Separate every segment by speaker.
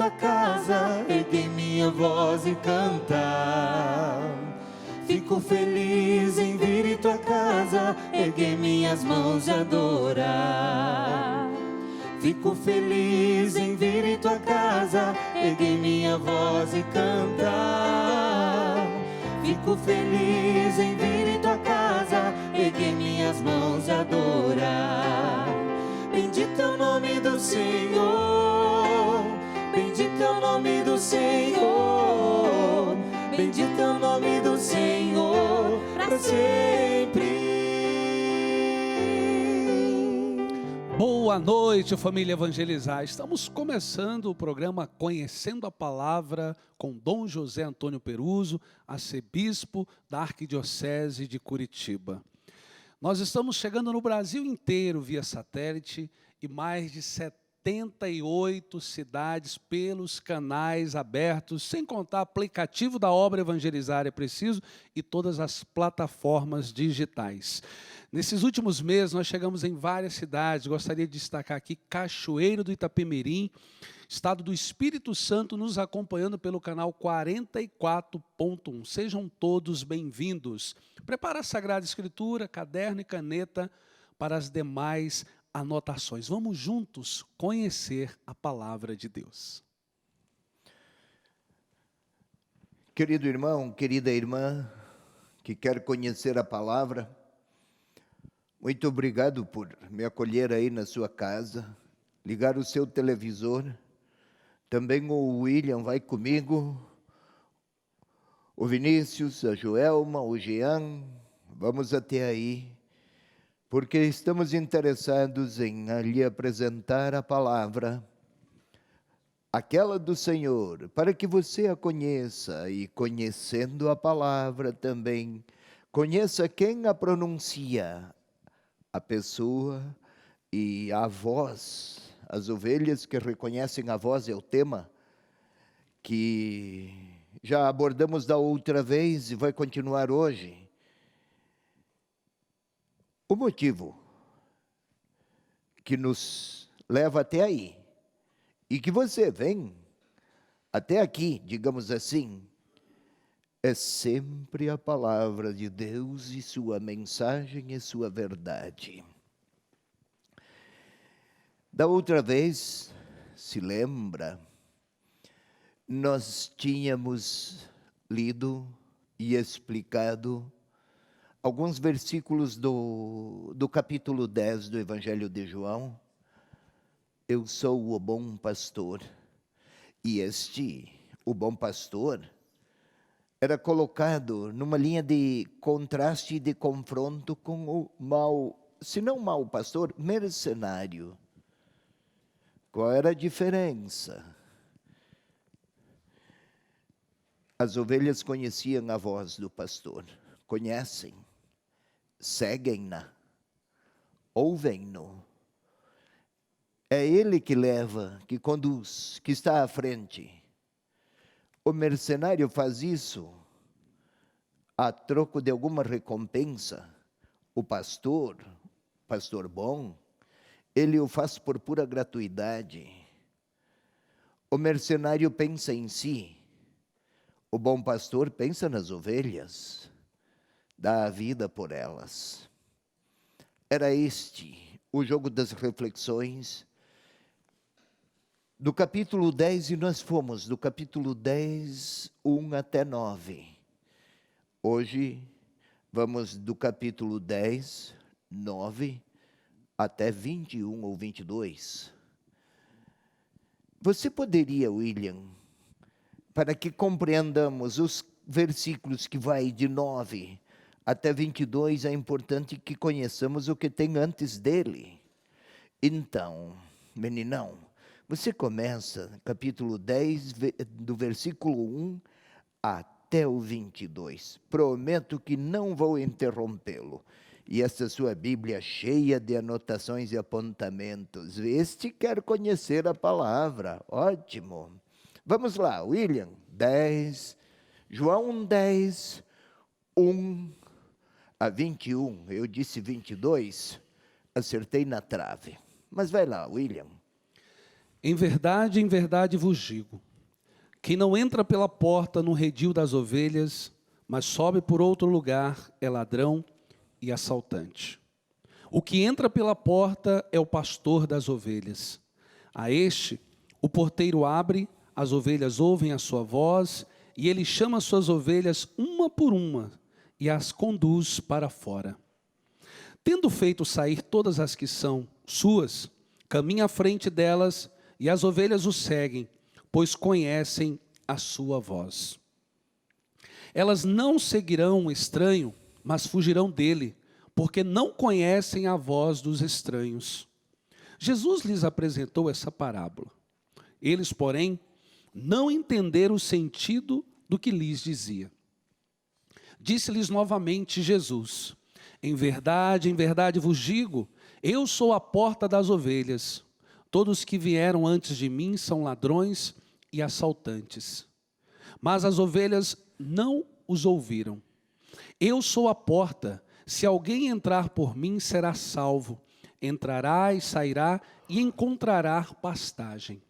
Speaker 1: tua casa, erguei minha voz e cantar. Fico feliz em vir em tua casa, erguei minhas mãos e adorar. Fico feliz em vir em tua casa, erguei minha voz e cantar. Fico feliz em vir em tua casa, erguei minhas mãos e adorar. Bendito é o nome do Senhor, bendito é o nome do Senhor, bendito é o nome do Senhor, para sempre.
Speaker 2: Boa noite, família Evangelizar. Estamos começando o programa Conhecendo a Palavra com Dom José Antônio Peruso, arcebispo da Arquidiocese de Curitiba. Nós estamos chegando no Brasil inteiro via satélite e mais de 78 cidades pelos canais abertos, sem contar aplicativo da obra Evangelizar é Preciso e todas as plataformas digitais. Nesses últimos meses, nós chegamos em várias cidades. Gostaria de destacar aqui Cachoeiro do Itapemirim, estado do Espírito Santo, nos acompanhando pelo canal 44.1. Sejam todos bem-vindos. Prepara a Sagrada Escritura, caderno e caneta para as demais anotações. Vamos juntos conhecer a palavra de Deus.
Speaker 3: Querido irmão, querida irmã, que quer conhecer a palavra, muito obrigado por me acolher aí na sua casa, ligar o seu televisor. Também o William vai comigo, o Vinícius, a Joelma, o Jean, vamos até aí, porque estamos interessados em lhe apresentar a palavra, aquela do Senhor, para que você a conheça e, conhecendo a palavra também, conheça quem a pronuncia, a pessoa e a voz. As ovelhas que reconhecem a voz é o tema que já abordamos da outra vez e vai continuar hoje. O motivo que nos leva até aí e que você vem até aqui, digamos assim, é sempre a palavra de Deus e sua mensagem e sua verdade. Da outra vez, se lembra, nós tínhamos lido e explicado alguns versículos do capítulo 10 do Evangelho de João. Eu sou o bom pastor. E o bom pastor, era colocado numa linha de contraste e de confronto com o mau, se não mau pastor, mercenário. Qual era a diferença? As ovelhas conheciam a voz do pastor, conhecem, seguem-na, ouvem-no. É ele que leva, que conduz, que está à frente. O mercenário faz isso a troco de alguma recompensa. O pastor bom, ele o faz por pura gratuidade. O mercenário pensa em si. O bom pastor pensa nas ovelhas, dá a vida por elas. Era este o jogo das reflexões do capítulo 10, e nós fomos do capítulo 10, 1 até 9. Hoje vamos do capítulo 10, 9 até 21 ou 22. Você poderia, William, para que compreendamos os versículos que vai de 9 até 22, é importante que conheçamos o que tem antes dele. Então, meninão, você começa capítulo 10, do versículo 1 até o 22. Prometo que não vou interrompê-lo. E essa sua Bíblia cheia de anotações e apontamentos. Este quer conhecer a palavra. Ótimo. Vamos lá, William. 10, João 10, 1 a 21. Eu disse 22, acertei na trave. Mas vai lá, William.
Speaker 2: em verdade vos digo, quem não entra pela porta no redil das ovelhas, mas sobe por outro lugar, é ladrão e assaltante. O que entra pela porta é o pastor das ovelhas. A este, o porteiro abre, as ovelhas ouvem a sua voz, e ele chama suas ovelhas uma por uma, e as conduz para fora. Tendo feito sair todas as que são suas, caminha à frente delas, e as ovelhas o seguem, pois conhecem a sua voz. Elas não seguirão o estranho, mas fugirão dele, porque não conhecem a voz dos estranhos. Jesus lhes apresentou essa parábola. Eles, porém, não entenderam o sentido do que lhes dizia. Disse-lhes novamente Jesus: em verdade vos digo, eu sou a porta das ovelhas. Todos que vieram antes de mim são ladrões e assaltantes, mas as ovelhas não os ouviram. Eu sou a porta, se alguém entrar por mim será salvo, entrará e sairá e encontrará pastagem.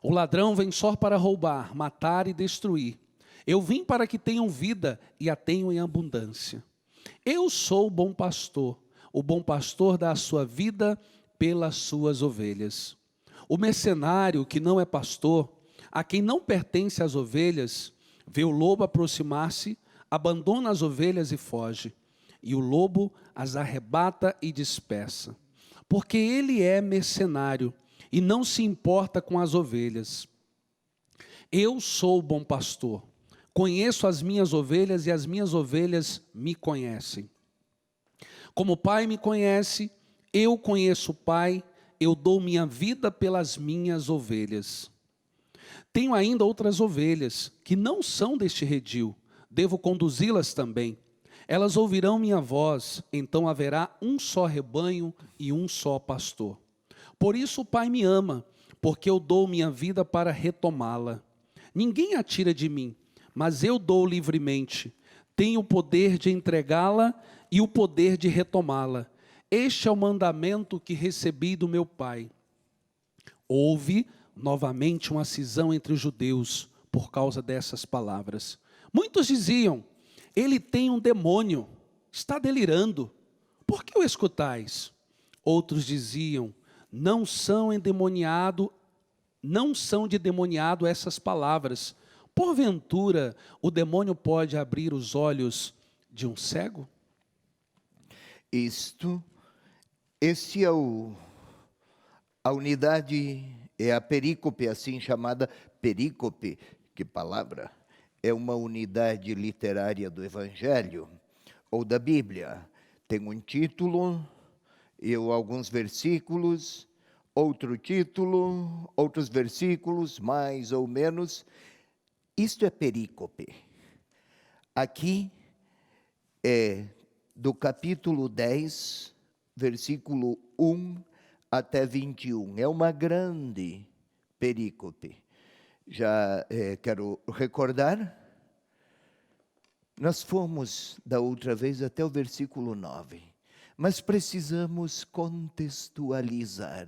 Speaker 2: O ladrão vem só para roubar, matar e destruir. Eu vim para que tenham vida e a tenham em abundância. Eu sou o bom pastor dá a sua vida pelas suas ovelhas. O mercenário que não é pastor, a quem não pertence as ovelhas, vê o lobo aproximar-se, abandona as ovelhas e foge. E o lobo as arrebata e dispersa. Porque ele é mercenário e não se importa com as ovelhas. Eu sou o bom pastor. Conheço as minhas ovelhas e as minhas ovelhas me conhecem. Como o Pai me conhece, eu conheço o Pai, eu dou minha vida pelas minhas ovelhas. Tenho ainda outras ovelhas que não são deste redil, devo conduzi-las também. Elas ouvirão minha voz, então haverá um só rebanho e um só pastor. Por isso o Pai me ama, porque eu dou minha vida para retomá-la. Ninguém a tira de mim, mas eu dou livremente. Tenho o poder de entregá-la e o poder de retomá-la. Este é o mandamento que recebi do meu Pai. Houve novamente uma cisão entre os judeus por causa dessas palavras. Muitos diziam: ele tem um demônio, está delirando. Por que o escutais? Outros diziam: não são de demoniado essas palavras. Porventura, o demônio pode abrir os olhos de um cego?
Speaker 3: Este é a unidade, é a perícope, assim chamada perícope, que palavra? É uma unidade literária do Evangelho ou da Bíblia. Tem um título e alguns versículos, outro título, outros versículos, mais ou menos. Isto é perícope. Aqui é do capítulo 10, versículo 1 até 21. É uma grande perícope. Já quero recordar, nós fomos da outra vez até o versículo 9, mas precisamos contextualizar,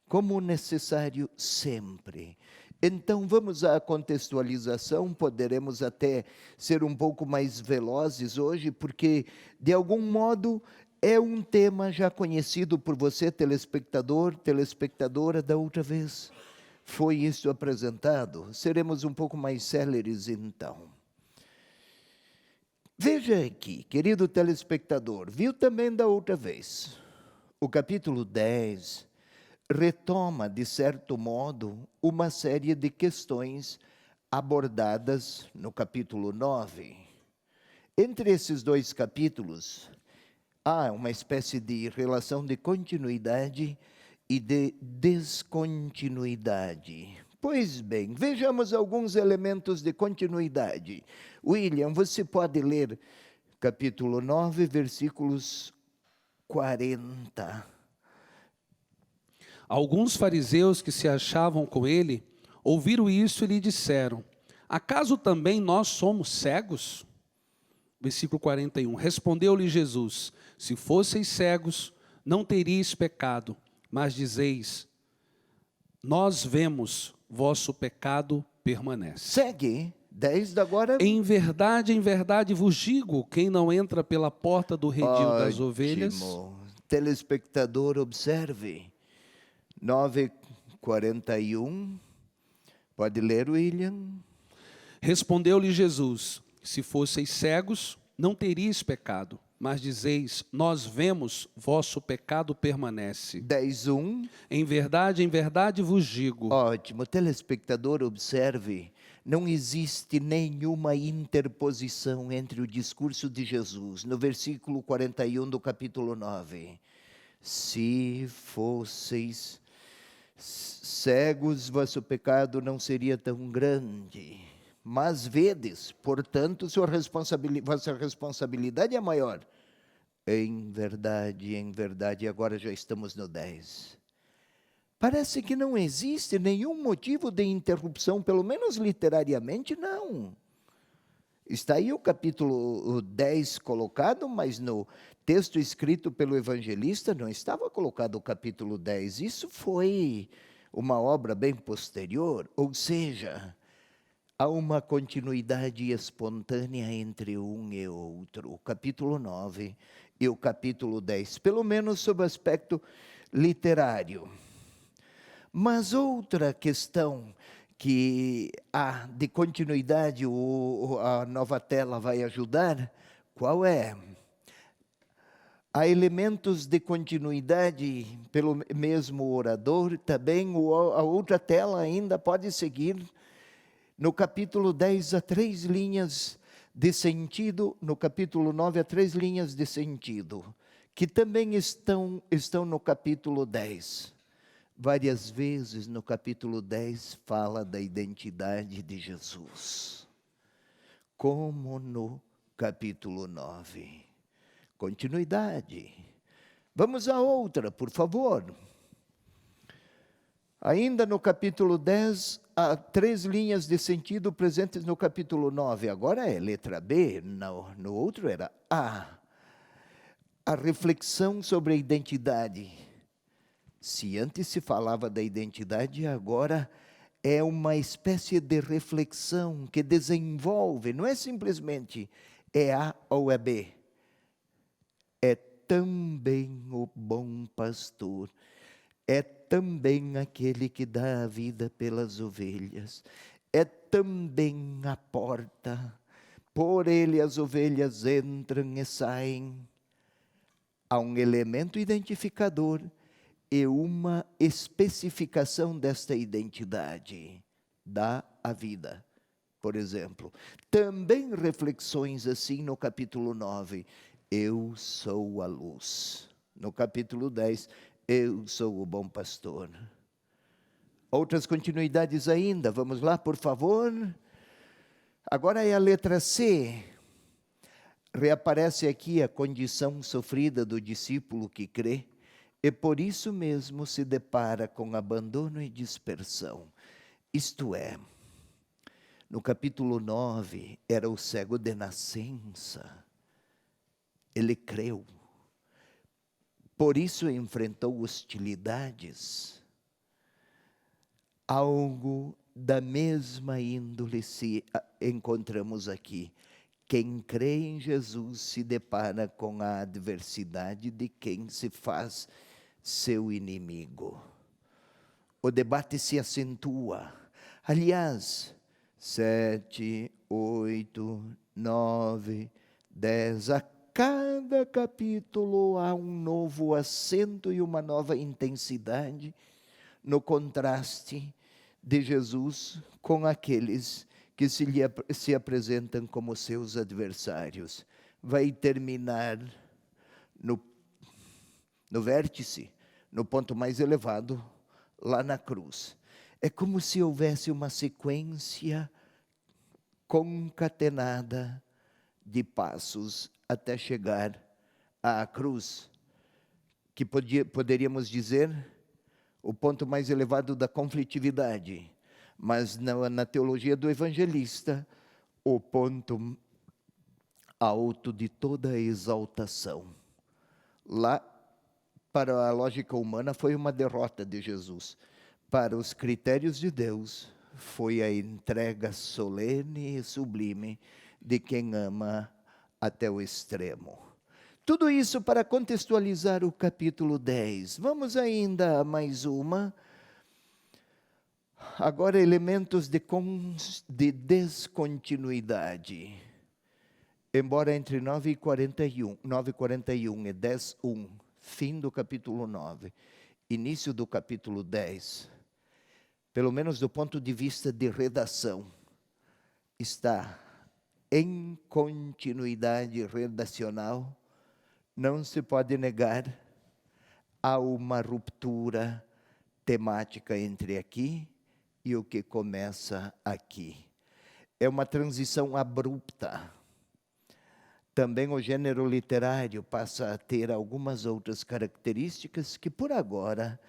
Speaker 3: como necessário sempre. Então vamos à contextualização, poderemos até ser um pouco mais velozes hoje, porque de algum modo é um tema já conhecido por você, telespectador, telespectadora, da outra vez. Foi isso apresentado, seremos um pouco mais céleres então. Veja aqui, querido telespectador, viu também da outra vez, o capítulo 10 retoma, de certo modo, uma série de questões abordadas no capítulo 9. Entre esses dois capítulos, há uma espécie de relação de continuidade e de descontinuidade. Pois bem, vejamos alguns elementos de continuidade. William, você pode ler capítulo 9, versículos 40.
Speaker 2: Alguns fariseus que se achavam com ele, ouviram isso e lhe disseram: acaso também nós somos cegos? Versículo 41, respondeu-lhe Jesus: se fosseis cegos, não teríeis pecado, mas dizeis, nós vemos, vosso pecado permanece.
Speaker 3: Segue, 10 agora.
Speaker 2: Em verdade vos digo, quem não entra pela porta do redil das ovelhas...
Speaker 3: Ótimo. Telespectador, observe. 9:41. Pode ler, William.
Speaker 2: Respondeu-lhe Jesus, se fosseis cegos, não teríeis pecado. Mas dizeis, nós vemos, vosso pecado permanece.
Speaker 3: 10:1.
Speaker 2: Em verdade vos digo.
Speaker 3: Ótimo. Telespectador, observe. Não existe nenhuma interposição entre o discurso de Jesus, no versículo 41 do capítulo 9. Se fosseis cegos, vosso pecado não seria tão grande. Mas vedes, portanto, vossa responsabilidade é maior. Em verdade, agora já estamos no 10. Parece que não existe nenhum motivo de interrupção, pelo menos literariamente, não. Está aí o capítulo 10 colocado, mas no texto escrito pelo evangelista não estava colocado o capítulo 10. Isso foi uma obra bem posterior, ou seja, há uma continuidade espontânea entre um e outro, o capítulo 9 e o capítulo 10, pelo menos sob o aspecto literário. Mas outra questão que há de continuidade, a nova tela vai ajudar, qual é? Há elementos de continuidade pelo mesmo orador, também a outra tela ainda pode seguir. No capítulo 10, há 3 linhas de sentido, no capítulo 9, há 3 linhas de sentido, que também estão no capítulo 10. Várias vezes no capítulo 10 fala da identidade de Jesus, como no capítulo 9. Continuidade. Vamos a outra, por favor. Ainda no capítulo 10, há 3 linhas de sentido presentes no capítulo 9. Agora é letra B, no outro era A. A reflexão sobre a identidade. Se antes se falava da identidade, agora é uma espécie de reflexão que desenvolve, não é simplesmente é A ou é B. É também o bom pastor, é também aquele que dá a vida pelas ovelhas, é também a porta, por ele as ovelhas entram e saem. Há um elemento identificador e uma especificação desta identidade, dá a vida, por exemplo. Também reflexões assim no capítulo 9, eu sou a luz. No capítulo 10, eu sou o bom pastor. Outras continuidades ainda, vamos lá, por favor. Agora é a letra C. Reaparece aqui a condição sofrida do discípulo que crê, e por isso mesmo se depara com abandono e dispersão. Isto é, no capítulo 9, era o cego de nascença. Ele creu. Por isso enfrentou hostilidades. Algo da mesma índole se encontramos aqui. Quem crê em Jesus se depara com a adversidade de quem se faz seu inimigo. O debate se acentua. Aliás, 7, 8, 9, 10, a cada capítulo há um novo acento e uma nova intensidade no contraste de Jesus com aqueles que se apresentam como seus adversários. Vai terminar no vértice, no ponto mais elevado, lá na cruz. É como se houvesse uma sequência concatenada de passos até chegar à cruz, que poderíamos dizer o ponto mais elevado da conflitividade, mas na teologia do evangelista, o ponto alto de toda a exaltação. Lá, para a lógica humana, foi uma derrota de Jesus. para os critérios de Deus, foi a entrega solene e sublime de quem ama até o extremo. Tudo isso para contextualizar o capítulo 10. Vamos ainda a mais uma. Agora, elementos de descontinuidade. Embora entre 9h41 e 10h01, fim do capítulo 9, início do capítulo 10, pelo menos do ponto de vista de redação, está em continuidade redacional, não se pode negar, há uma ruptura temática entre aqui e o que começa aqui. É uma transição abrupta. Também o gênero literário passa a ter algumas outras características que, por agora,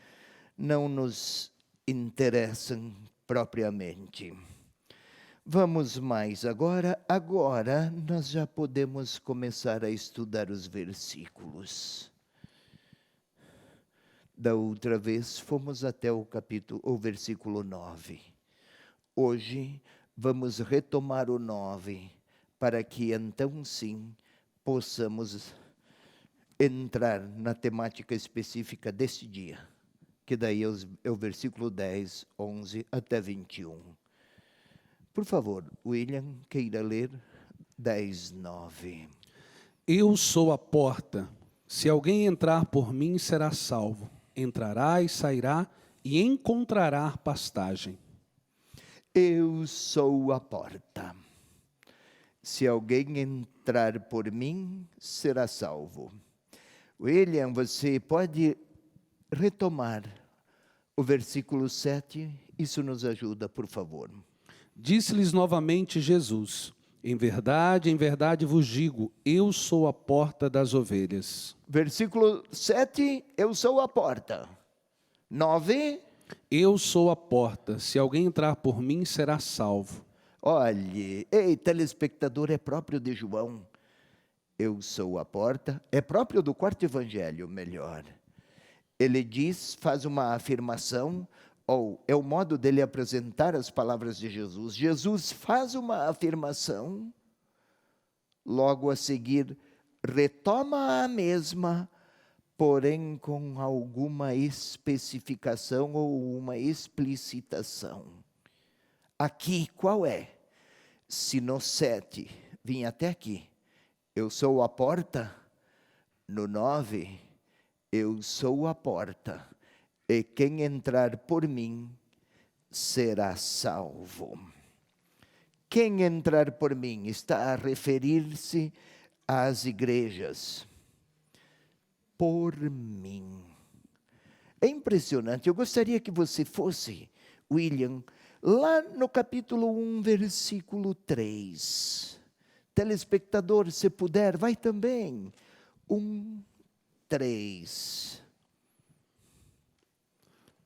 Speaker 3: não nos interessam propriamente. Vamos mais agora. Agora nós já podemos começar a estudar os versículos. Da outra vez fomos até o versículo 9. Hoje vamos retomar o 9, para que então sim possamos entrar na temática específica deste dia, que daí é o versículo 10, 11 até 21. Por favor, William, queira ler 10, 9.
Speaker 2: Eu sou a porta. Se alguém entrar por mim, será salvo. Entrará e sairá e encontrará pastagem.
Speaker 3: Eu sou a porta. Se alguém entrar por mim, será salvo. William, você pode retomar o versículo 7? Isso nos ajuda, por favor.
Speaker 2: Disse-lhes novamente Jesus: em verdade vos digo, eu sou a porta das ovelhas.
Speaker 3: Versículo 7, eu sou a porta. 9,
Speaker 2: eu sou a porta. Se alguém entrar por mim, será salvo.
Speaker 3: Olhe, ei, telespectador, é próprio de João. Eu sou a porta, é próprio do quarto evangelho, melhor. Ele diz, faz uma afirmação, ou é o modo dele apresentar as palavras de Jesus. Jesus faz uma afirmação, logo a seguir retoma a mesma, porém com alguma especificação ou uma explicitação. Aqui, qual é? Se no 7 vim até aqui, eu sou a porta. No 9, eu sou a porta. E quem entrar por mim será salvo. Quem entrar por mim está a referir-se às igrejas. Por mim. É impressionante. Eu gostaria que você fosse, William, lá no capítulo 1, versículo 3. Telespectador, se puder, vai também. 1, 3.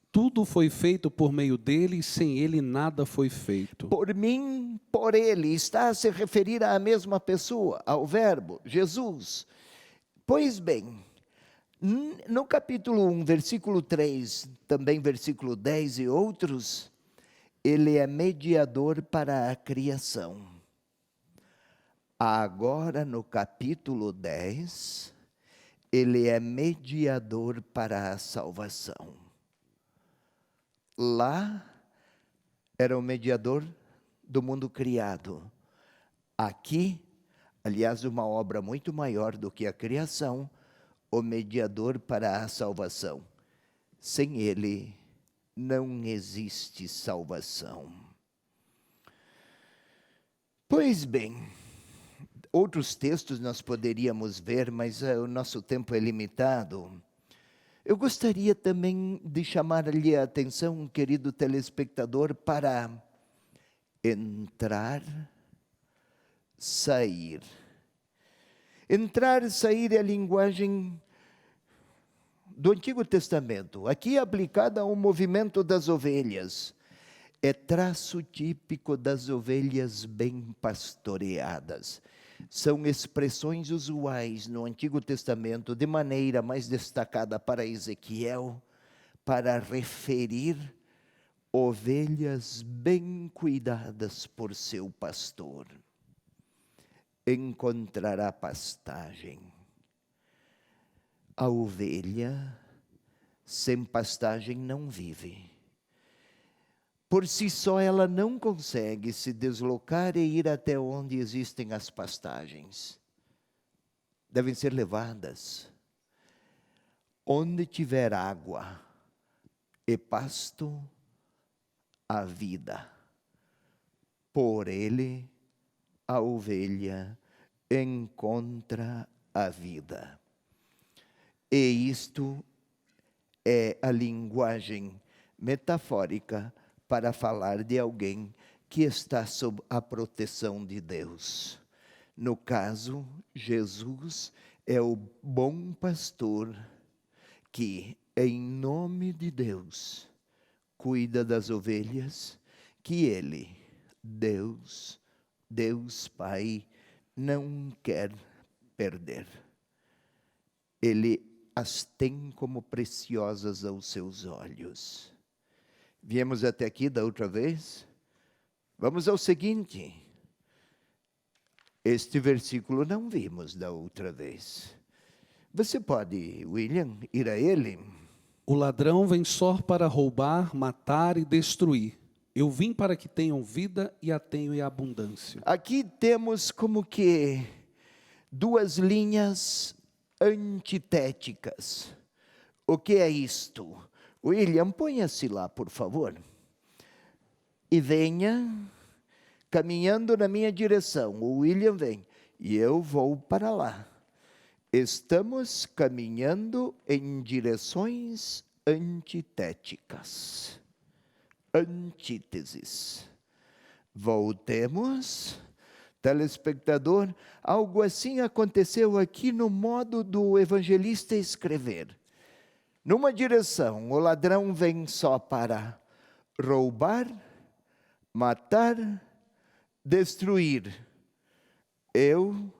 Speaker 2: Tudo foi feito por meio dele, e sem ele nada foi feito.
Speaker 3: Por mim, por ele, está a se referir à mesma pessoa, ao verbo, Jesus. Pois bem, no capítulo 1, versículo 3, também versículo 10 e outros, ele é mediador para a criação. Agora, no capítulo 10, ele é mediador para a salvação. Lá, era o mediador do mundo criado. Aqui, aliás, uma obra muito maior do que a criação, o mediador para a salvação. Sem ele, não existe salvação. Pois bem, outros textos nós poderíamos ver, mas o nosso tempo é limitado. Eu gostaria também de chamar-lhe a atenção, querido telespectador, para entrar, sair. Entrar e sair é a linguagem do Antigo Testamento, aqui aplicada ao movimento das ovelhas. É traço típico das ovelhas bem pastoreadas. São expressões usuais no Antigo Testamento, de maneira mais destacada para Ezequiel, para referir ovelhas bem cuidadas por seu pastor encontrará pastagem. A ovelha sem pastagem não vive. Por si só ela não consegue se deslocar e ir até onde existem as pastagens. Devem ser levadas. Onde tiver água e pasto, a vida. Por ele, a ovelha encontra a vida. E isto é a linguagem metafórica para falar de alguém que está sob a proteção de Deus. No caso, Jesus é o bom pastor que, em nome de Deus, cuida das ovelhas que ele, Deus Pai, não quer perder. Ele as tem como preciosas aos seus olhos. Viemos até aqui da outra vez? Vamos ao seguinte. Este versículo não vimos da outra vez. Você pode, William, ir a ele?
Speaker 2: O ladrão vem só para roubar, matar e destruir. Eu vim para que tenham vida e a tenham em abundância.
Speaker 3: Aqui temos como que duas linhas antitéticas. O que é isto? William, ponha-se lá, por favor. E venha caminhando na minha direção. O William vem e eu vou para lá. Estamos caminhando em direções antitéticas. Antíteses. Voltemos. Telespectador, algo assim aconteceu aqui no modo do evangelista escrever. Numa direção, o ladrão vem só para roubar, matar, destruir. Eu,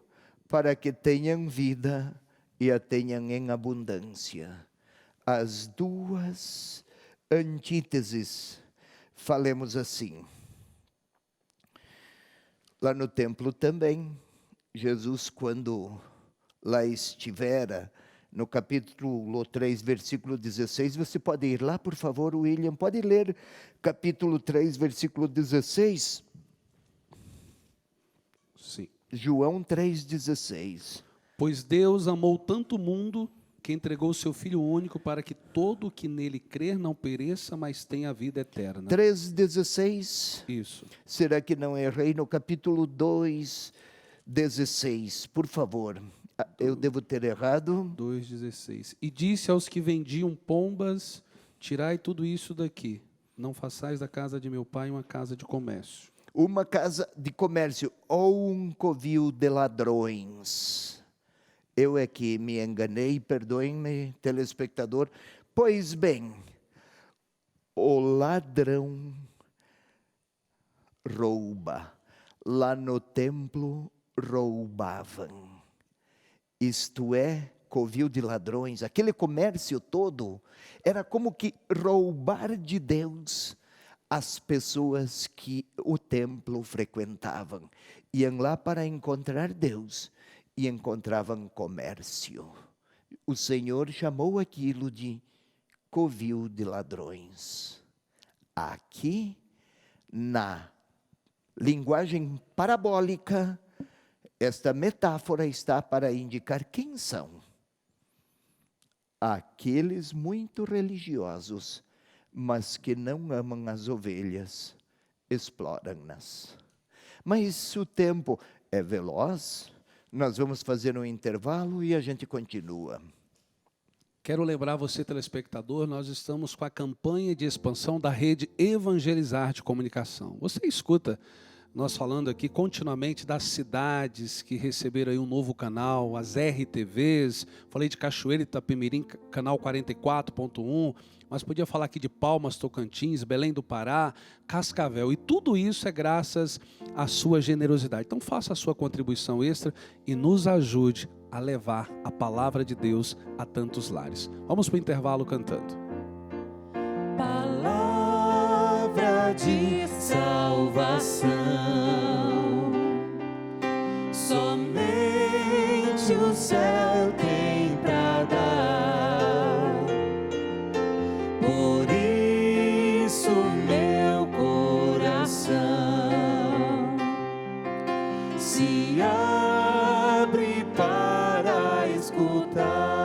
Speaker 3: para que tenham vida e a tenham em abundância. As duas antíteses, falemos assim. Lá no templo também, Jesus, quando lá estivera, no capítulo 3, versículo 16, você pode ir lá, por favor, William, pode ler capítulo 3, versículo 16?
Speaker 2: Sim.
Speaker 3: João 3,16.
Speaker 2: Pois Deus amou tanto o mundo que entregou o seu Filho único para que todo o que nele crer não pereça, mas tenha a vida eterna.
Speaker 3: 3,16.
Speaker 2: Isso.
Speaker 3: Será que não errei? No capítulo 2,16, por favor. Eu devo ter errado.
Speaker 2: 2,16. E disse aos que vendiam pombas, tirai tudo isso daqui. Não façais da casa de meu pai uma casa de comércio.
Speaker 3: Uma casa de comércio ou um covil de ladrões. Eu é que me enganei, perdoem-me, telespectador. Pois bem, o ladrão rouba. Lá no templo roubavam. Isto é, covil de ladrões, aquele comércio todo, era como que roubar de Deus as pessoas que o templo frequentavam. Iam lá para encontrar Deus e encontravam comércio. O Senhor chamou aquilo de covil de ladrões. Aqui, na linguagem parabólica, esta metáfora está para indicar quem são. Aqueles muito religiosos, mas que não amam as ovelhas, exploram-nas. Mas o tempo é veloz, nós vamos fazer um intervalo e a gente continua.
Speaker 2: Quero lembrar você, telespectador, nós estamos com a campanha de expansão da rede Evangelizar de Comunicação. Você escuta nós falando aqui continuamente das cidades que receberam aí um novo canal, as RTVs, falei de Cachoeira e Itapemirim, canal 44.1, mas podia falar aqui de Palmas, Tocantins, Belém do Pará, Cascavel, e tudo isso é graças à sua generosidade. Então faça a sua contribuição extra e nos ajude a levar a palavra de Deus a tantos lares. Vamos para o intervalo cantando.
Speaker 1: Palavra de salvação. Somente o céu tem pra dar. Por isso meu coração se abre para escutar.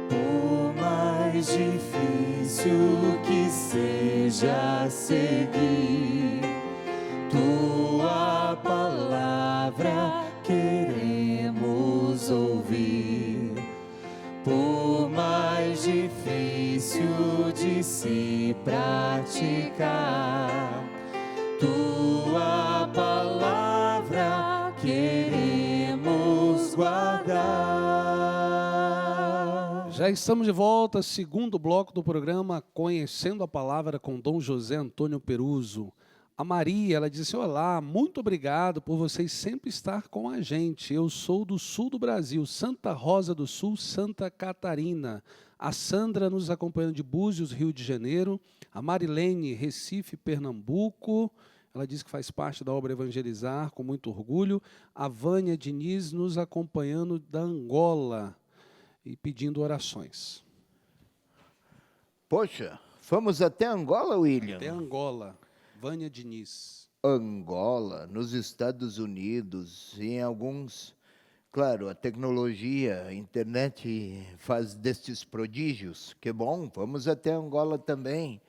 Speaker 1: Por mais difícil que seja seguir tua palavra, queremos ouvir. Por mais difícil de se praticar tua palavra, queremos guardar.
Speaker 2: Já estamos de volta, segundo bloco do programa Conhecendo a Palavra com Dom José Antônio Peruso. A Maria, ela disse: olá, muito obrigado por vocês sempre estar com a gente. Eu sou do sul do Brasil, Santa Rosa do Sul, Santa Catarina. A Sandra nos acompanhando de Búzios, Rio de Janeiro. A Marilene, Recife, Pernambuco. Ela diz que faz parte da obra Evangelizar, com muito orgulho. A Vânia Diniz nos acompanhando da Angola e pedindo orações.
Speaker 3: Poxa, fomos até Angola, William?
Speaker 2: Até Angola, Vânia Diniz.
Speaker 3: Angola, nos Estados Unidos, em alguns... Claro, a tecnologia, a internet faz destes prodígios. Que bom, vamos até Angola também.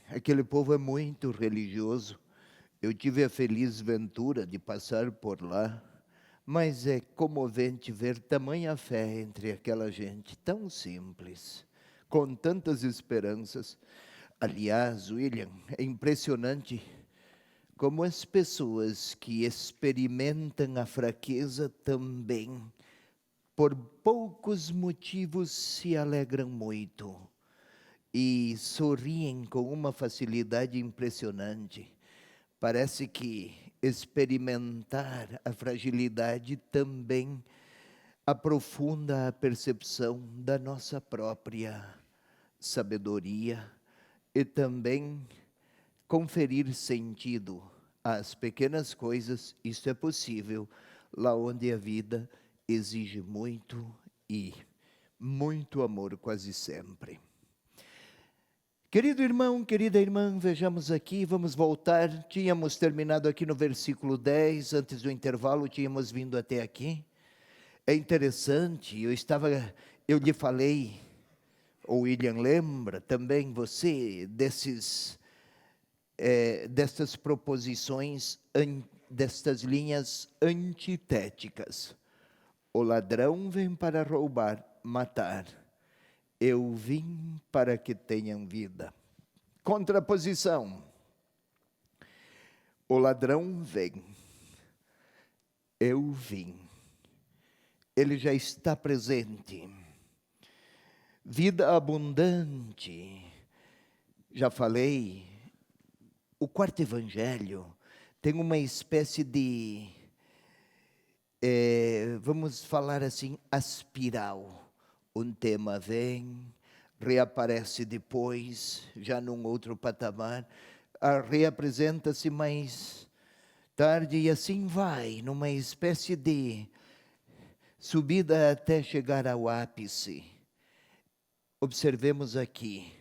Speaker 3: Aquele povo é muito religioso. Eu tive a feliz ventura de passar por lá. Mas é comovente ver tamanha fé entre aquela gente tão simples, com tantas esperanças. Aliás, William, é impressionante como as pessoas que experimentam a fraqueza também, por poucos motivos, se alegram muito e sorriem com uma facilidade impressionante. Parece que experimentar a fragilidade também aprofunda a percepção da nossa própria sabedoria e também conferir sentido às pequenas coisas. Isso é possível lá onde a vida exige muito e muito amor quase sempre. Querido irmão, querida irmã, vejamos aqui, vamos voltar. Tínhamos terminado aqui no versículo 10, antes do intervalo tínhamos vindo até aqui. É interessante, eu lhe falei, o William lembra também você, destas proposições, destas linhas antitéticas. O ladrão vem para roubar, matar. Eu vim para que tenham vida. Contraposição. O ladrão vem. Eu vim. Ele já está presente. Vida abundante. Já falei, o quarto evangelho tem uma espécie de, vamos falar assim, aspiral. Um tema vem, reaparece depois, já num outro patamar, reapresenta-se mais tarde e assim vai, numa espécie de subida até chegar ao ápice. Observemos aqui.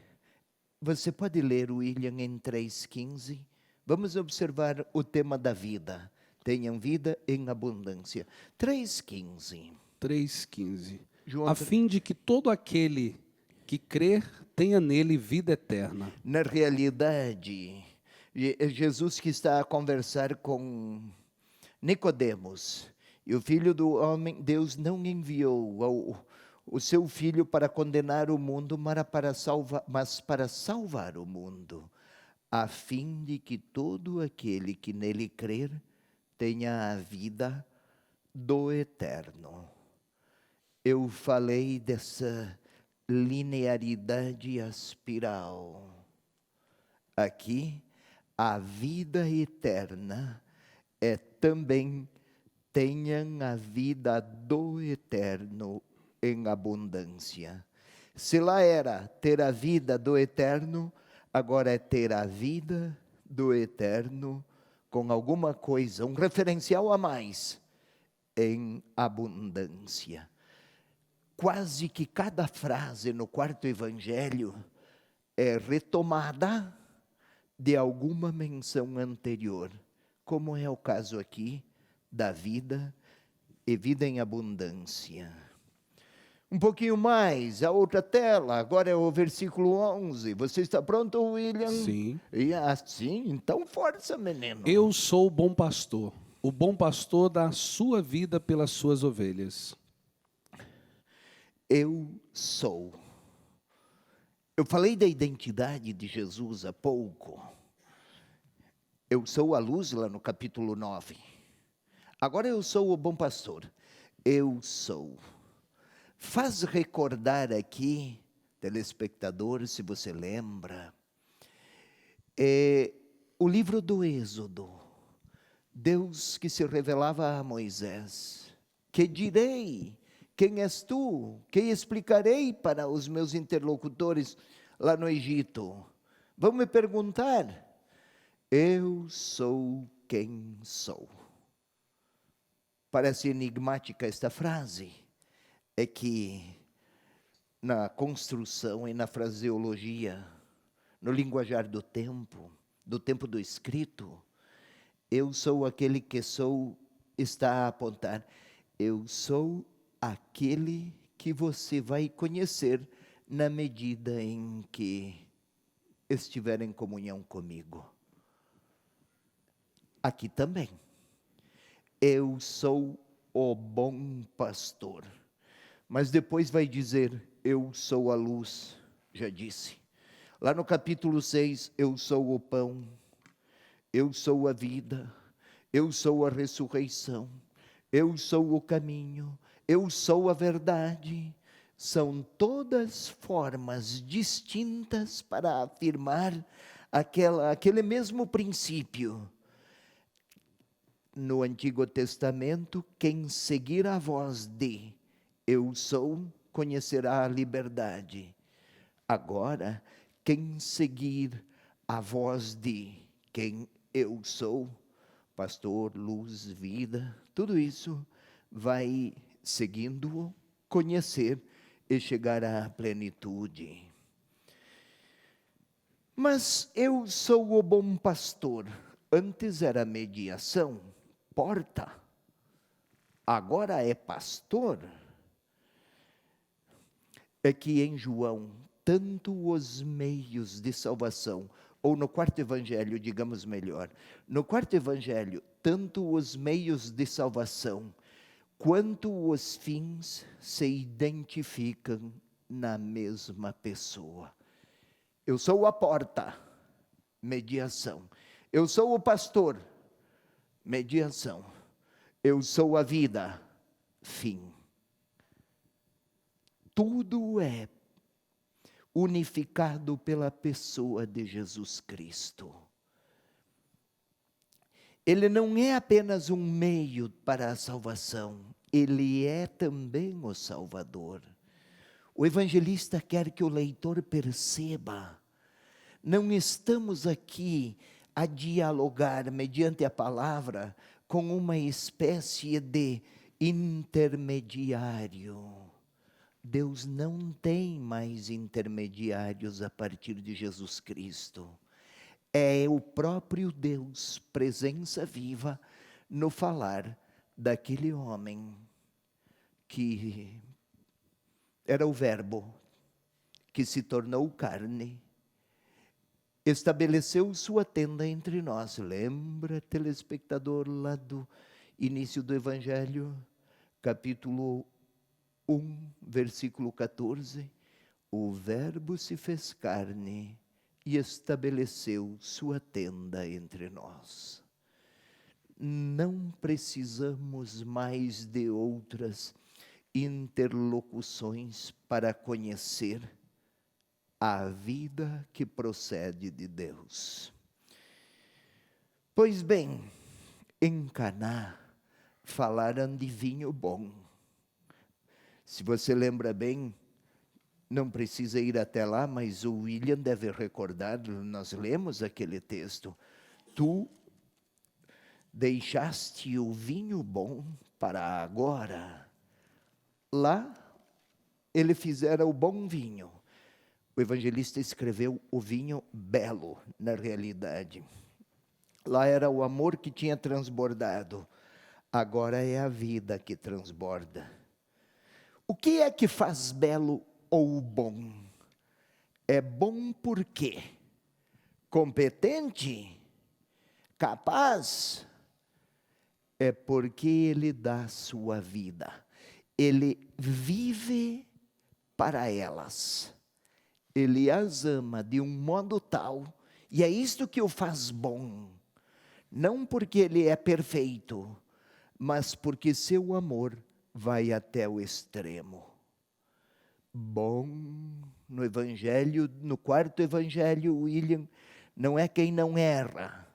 Speaker 3: Você pode ler, William, em 3,15? Vamos observar o tema da vida. Tenham vida em abundância. 3,15.
Speaker 2: 3,15.
Speaker 3: João,
Speaker 2: A fim de que todo aquele que crer tenha nele vida eterna.
Speaker 3: Na realidade, Jesus que está a conversar com Nicodemos, e o Filho do Homem, Deus não enviou o seu Filho para condenar o mundo, mas para salvar o mundo, a fim de que todo aquele que nele crer tenha a vida do eterno. eu falei dessa linearidade espiral. Aqui, a vida eterna é também tenham a vida do eterno em abundância. Se lá era ter a vida do eterno, agora é ter a vida do eterno com alguma coisa, um referencial a mais, em abundância. Quase que cada frase no quarto evangelho é retomada de alguma menção anterior, como é o caso aqui da vida e vida em abundância. Um pouquinho mais, a outra tela, agora é o versículo 11. Você está pronto, William?
Speaker 2: Sim.
Speaker 3: E assim, então força, menino.
Speaker 2: Eu sou o bom pastor. O bom pastor dá a sua vida pelas suas ovelhas.
Speaker 3: Eu sou. Eu falei da identidade de Jesus há pouco. Eu sou a luz lá no capítulo 9. Agora eu sou o bom pastor. Eu sou. Faz recordar aqui, telespectador, se você lembra, o livro do Êxodo. Deus que se revelava a Moisés. Que direi? Quem és tu? Que explicarei para os meus interlocutores lá no Egito? Vão me perguntar. Eu sou quem sou. Parece enigmática esta frase. É que na construção e na fraseologia, no linguajar do tempo do escrito, eu sou aquele que sou, está a apontar. Eu sou aquele que você vai conhecer na medida em que estiver em comunhão comigo. Aqui também. Eu sou o bom pastor. Mas depois vai dizer, eu sou a luz, já disse. Lá no capítulo 6, eu sou o pão, eu sou a vida, eu sou a ressurreição, eu sou o caminho, eu sou a verdade. São todas formas distintas para afirmar aquele mesmo princípio. No Antigo Testamento, quem seguir a voz de eu sou, conhecerá a liberdade. Agora, quem seguir a voz de quem eu sou, pastor, luz, vida, tudo isso vai seguindo-o, conhecer e chegar à plenitude. Mas eu sou o bom pastor. Antes era mediação, porta. Agora é pastor. É que em João, tanto os meios de salvação, ou no quarto evangelho, digamos melhor, no quarto evangelho, tanto os meios de salvação, quanto os fins se identificam na mesma pessoa. Eu sou a porta, mediação. Eu sou o pastor, mediação. Eu sou a vida, fim. Tudo é unificado pela pessoa de Jesus Cristo. Ele não é apenas um meio para a salvação, ele é também o Salvador. O evangelista quer que o leitor perceba, não estamos aqui a dialogar mediante a palavra com uma espécie de intermediário. Deus não tem mais intermediários a partir de Jesus Cristo. É o próprio Deus, presença viva, no falar daquele homem que era o Verbo, que se tornou carne, estabeleceu sua tenda entre nós. Lembra, telespectador, lá do início do Evangelho, capítulo 1, versículo 14, o Verbo se fez carne e estabeleceu sua tenda entre nós. Não precisamos mais de outras interlocuções para conhecer a vida que procede de Deus. Pois bem, em Caná falaram de vinho bom. Se você lembra bem, não precisa ir até lá, mas o William deve recordar, nós lemos aquele texto. Tu deixaste o vinho bom para agora. Lá, ele fizera o bom vinho. O evangelista escreveu o vinho belo, na realidade. Lá era o amor que tinha transbordado. Agora é a vida que transborda. O que é que faz belo ou bom? É bom por quê? Competente? Capaz? É porque ele dá sua vida. Ele vive para elas. Ele as ama de um modo tal, e é isto que o faz bom. Não porque ele é perfeito, mas porque seu amor vai até o extremo. Bom, no evangelho, no quarto evangelho, William, não é quem não erra,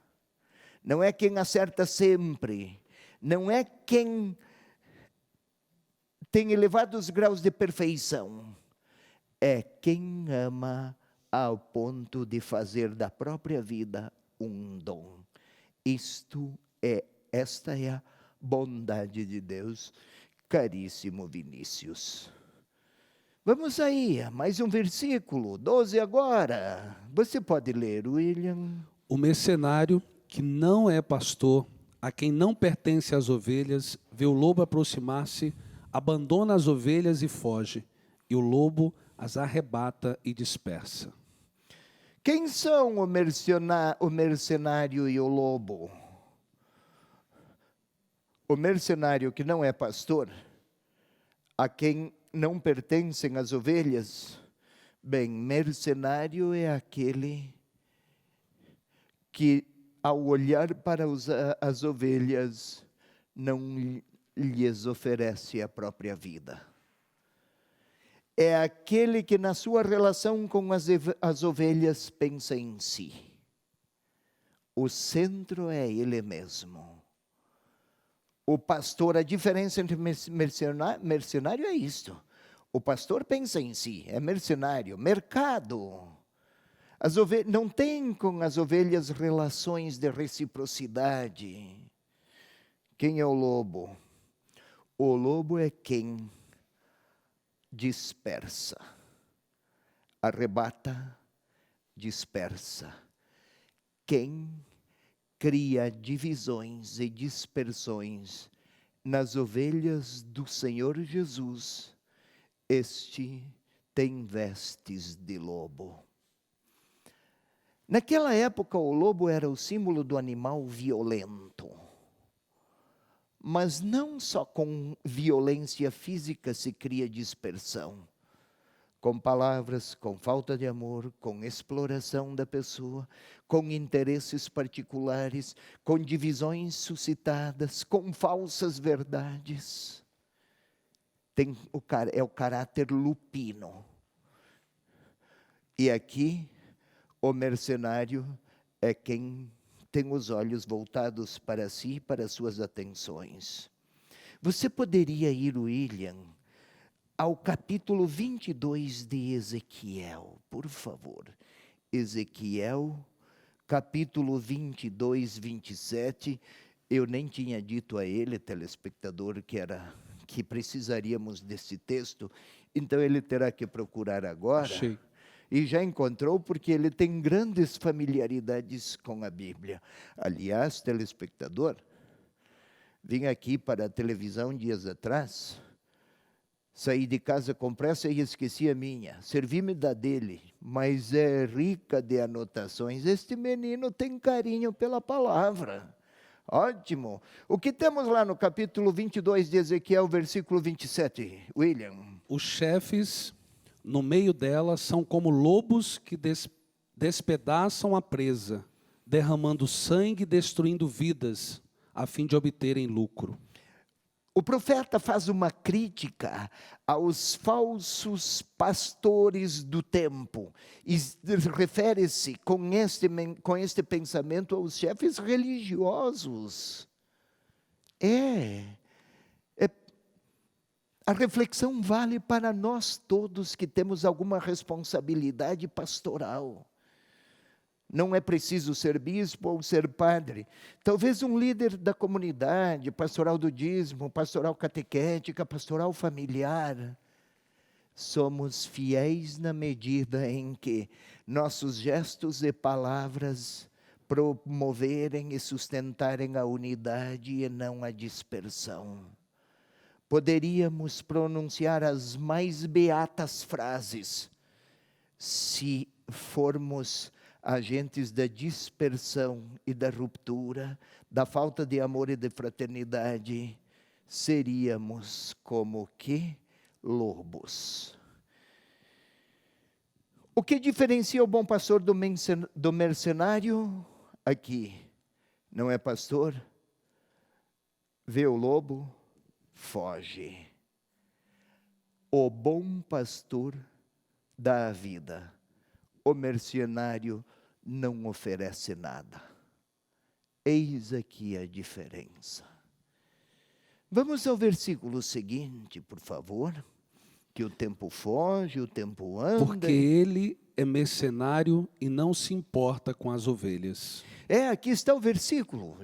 Speaker 3: não é quem acerta sempre, não é quem tem elevados graus de perfeição, é quem ama ao ponto de fazer da própria vida um dom. Esta é a bondade de Deus, caríssimo Vinícius. Vamos aí, mais um versículo, 12 agora. Você pode ler, William.
Speaker 2: O mercenário que não é pastor, a quem não pertence as ovelhas, vê o lobo aproximar-se, abandona as ovelhas e foge, e o lobo as arrebata e dispersa.
Speaker 3: Quem são o mercenário e o lobo? O mercenário que não é pastor, a quem não pertencem as ovelhas. Bem, mercenário é aquele que, ao olhar para as ovelhas, não lhes oferece a própria vida. É aquele que na sua relação com as ovelhas pensa em si. O centro é ele mesmo. O pastor, a diferença entre mercenário é isto. O pastor pensa em si, é mercenário, mercado. As ovelhas, não tem com as ovelhas relações de reciprocidade. Quem é o lobo? O lobo é quem dispersa, arrebata, dispersa. Quem cria divisões e dispersões nas ovelhas do Senhor Jesus, este tem vestes de lobo. Naquela época, o lobo era o símbolo do animal violento. Mas não só com violência física se cria dispersão. Com palavras, com falta de amor, com exploração da pessoa, com interesses particulares, com divisões suscitadas, com falsas verdades. É o caráter lupino. E aqui, o mercenário é quem tem os olhos voltados para si e para suas atenções. Você poderia ir, William, ao capítulo 22 de Ezequiel, por favor. Ezequiel, capítulo 22, 27. Eu nem tinha dito a ele, telespectador, que precisaríamos desse texto, então ele terá que procurar agora.
Speaker 2: Achei.
Speaker 3: E já encontrou, porque ele tem grandes familiaridades com a Bíblia. Aliás, telespectador, vim aqui para a televisão dias atrás, saí de casa com pressa e esqueci a minha. Servi-me da dele, mas é rica de anotações. Este menino tem carinho pela palavra. Ótimo. O que temos lá no capítulo 22 de Ezequiel, versículo 27, William?
Speaker 2: Os chefes, no meio dela, são como lobos que despedaçam a presa, derramando sangue e destruindo vidas, a fim de obterem lucro.
Speaker 3: O profeta faz uma crítica aos falsos pastores do tempo e refere-se com este pensamento aos chefes religiosos. A reflexão vale para nós todos que temos alguma responsabilidade pastoral. Não é preciso ser bispo ou ser padre. Talvez um líder da comunidade, pastoral do dízimo, pastoral catequética, pastoral familiar. Somos fiéis na medida em que nossos gestos e palavras promoverem e sustentarem a unidade e não a dispersão. Poderíamos pronunciar as mais beatas frases se formos agentes da dispersão e da ruptura, da falta de amor e de fraternidade, seríamos como que lobos. O que diferencia o bom pastor do mercenário? Aqui, não é pastor, vê o lobo, foge. O bom pastor dá a vida, o mercenário não oferece nada. Eis aqui a diferença. Vamos ao versículo seguinte, por favor. Que o tempo foge, o tempo anda.
Speaker 2: Porque ele é mercenário e não se importa com as ovelhas.
Speaker 3: Aqui está o versículo.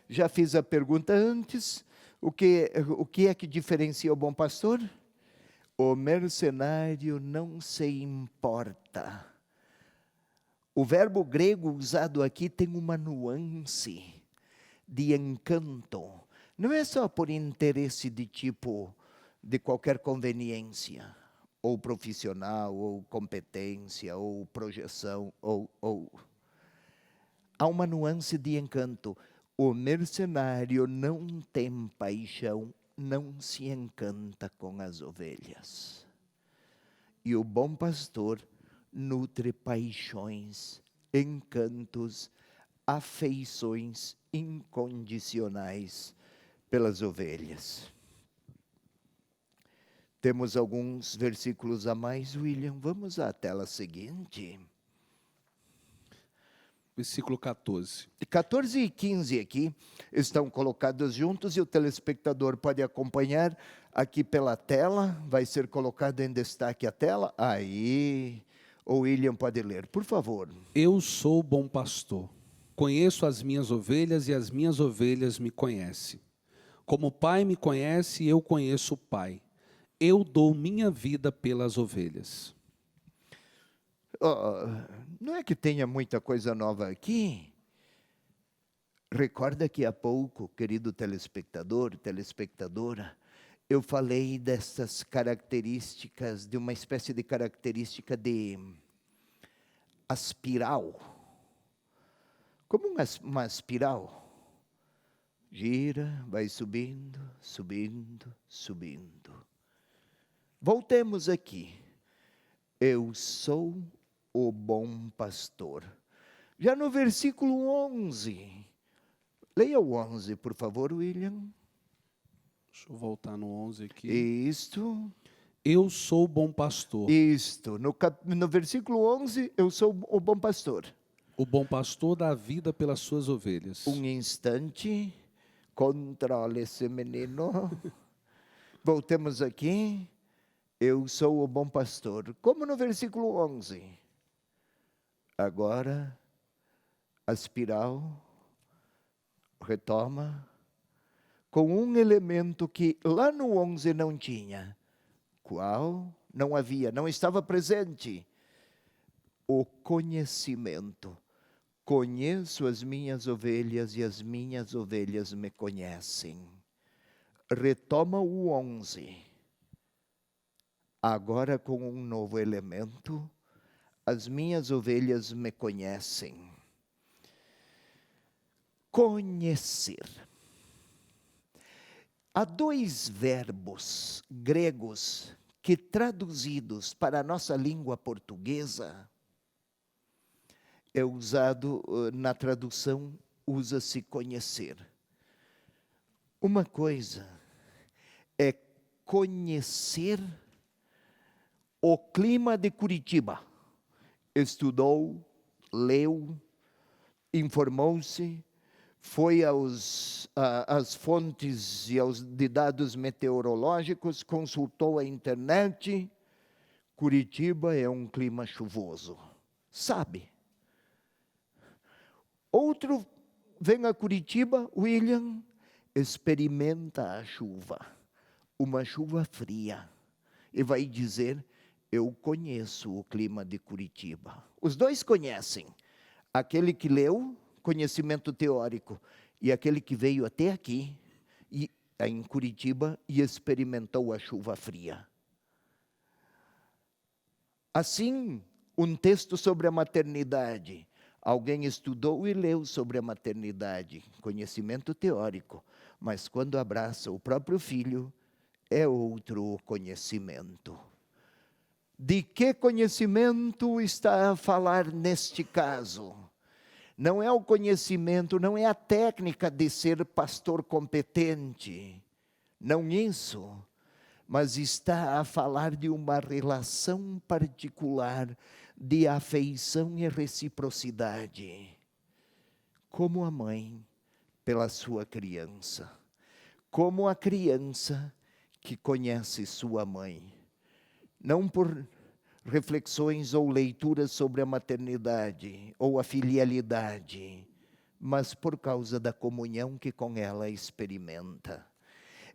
Speaker 3: Já fiz a pergunta antes. O que é que diferencia o bom pastor? O mercenário não se importa. O verbo grego usado aqui tem uma nuance de encanto. Não é só por interesse de qualquer conveniência, ou profissional, ou competência, ou projeção, Há uma nuance de encanto. O mercenário não tem paixão, não se encanta com as ovelhas. E o bom pastor nutre paixões, encantos, afeições incondicionais pelas ovelhas. Temos alguns versículos a mais, William. Vamos à tela seguinte.
Speaker 2: Versículo 14.
Speaker 3: 14 e 15 aqui estão colocados juntos e o telespectador pode acompanhar aqui pela tela. Vai ser colocado em destaque a tela. Aí, o William pode ler, por favor.
Speaker 2: Eu sou o bom pastor. Conheço as minhas ovelhas e as minhas ovelhas me conhecem. Como o Pai me conhece, eu conheço o Pai. Eu dou minha vida pelas ovelhas.
Speaker 3: Não é que tenha muita coisa nova aqui. Recorda que há pouco, querido telespectador, telespectadora, eu falei dessas características, de uma espécie de característica de espiral. Como uma espiral. Gira, vai subindo, subindo, subindo. Voltemos aqui. Eu sou o bom pastor. Já no versículo 11. Leia o 11, por favor, William.
Speaker 2: Deixa eu voltar no 11 aqui.
Speaker 3: Isto.
Speaker 2: Eu sou o bom pastor.
Speaker 3: Isto. No versículo 11, eu sou o bom pastor.
Speaker 2: O bom pastor dá a vida pelas suas ovelhas.
Speaker 3: Um instante. Controle esse menino. Voltemos aqui. Eu sou o bom pastor. Como no versículo 11. Agora, a espiral retoma com um elemento que lá no 11 não tinha. Qual? Não havia, não estava presente. O conhecimento. Conheço as minhas ovelhas e as minhas ovelhas me conhecem. Retoma o 11. Agora com um novo elemento. As minhas ovelhas me conhecem. Conhecer. Há dois verbos gregos que, traduzidos para a nossa língua portuguesa, é usado na tradução, usa-se conhecer. Uma coisa conhecer o clima de Curitiba. Estudou, leu, informou-se, foi às fontes e de dados meteorológicos, consultou a internet. Curitiba é um clima chuvoso. Sabe. Outro vem a Curitiba, William, experimenta a chuva. Uma chuva fria. E vai dizer, eu conheço o clima de Curitiba. Os dois conhecem. Aquele que leu, conhecimento teórico, e aquele que veio até aqui, em Curitiba, e experimentou a chuva fria. Assim, um texto sobre a maternidade. Alguém estudou e leu sobre a maternidade, conhecimento teórico, mas quando abraça o próprio filho, é outro conhecimento. De que conhecimento está a falar neste caso? Não é o conhecimento, não é a técnica de ser pastor competente, não isso, mas está a falar de uma relação particular de afeição e reciprocidade, como a mãe pela sua criança, como a criança que conhece sua mãe, não por reflexões ou leituras sobre a maternidade ou a filialidade, mas por causa da comunhão que com ela experimenta.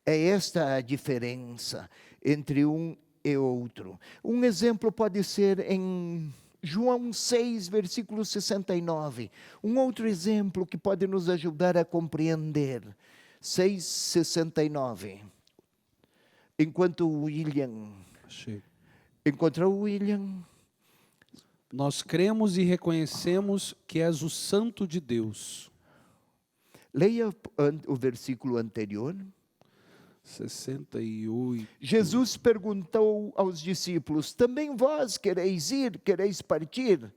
Speaker 3: É esta a diferença entre um e outro. Um exemplo pode ser em João 6, versículo 69. Um outro exemplo que pode nos ajudar a compreender. 6:69. Enquanto o William... Encontrou o William?
Speaker 2: Nós cremos e reconhecemos que és o Santo de Deus.
Speaker 3: Leia o versículo anterior.
Speaker 2: 68.
Speaker 3: Jesus perguntou aos discípulos, também vós quereis ir, quereis partir?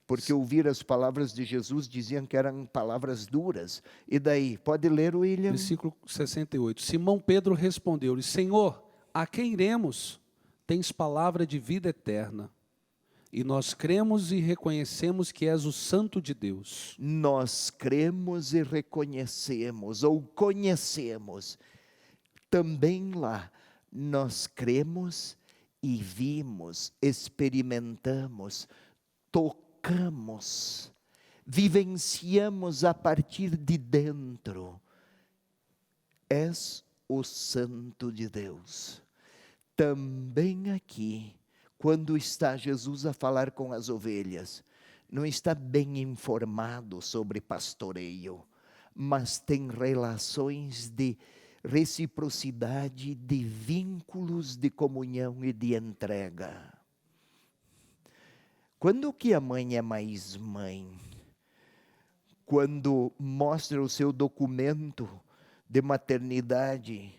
Speaker 3: Porque ouvir as palavras de Jesus diziam que eram palavras duras. E daí, pode ler, William?
Speaker 2: Versículo 68. Simão Pedro respondeu-lhe, Senhor, a quem iremos? Tens palavra de vida eterna. E nós cremos e reconhecemos que és o Santo de Deus.
Speaker 3: Nós cremos e reconhecemos, ou conhecemos. Também lá, nós cremos e vimos, experimentamos, tocamos, vivenciamos a partir de dentro. És o Santo de Deus. Também aqui, quando está Jesus a falar com as ovelhas, não está bem informado sobre pastoreio, mas tem relações de reciprocidade, de vínculos de comunhão e de entrega. Quando que a mãe é mais mãe? Quando mostra o seu documento de maternidade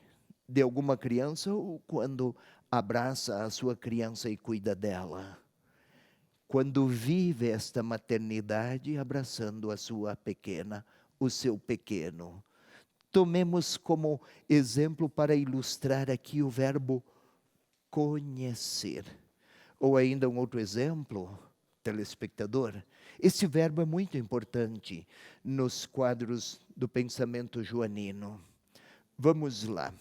Speaker 3: de alguma criança ou quando abraça a sua criança e cuida dela? Quando vive esta maternidade abraçando a sua pequena, o seu pequeno. Tomemos como exemplo para ilustrar aqui o verbo conhecer. Ou ainda um outro exemplo, telespectador. Esse verbo é muito importante nos quadros do pensamento joanino. Vamos lá.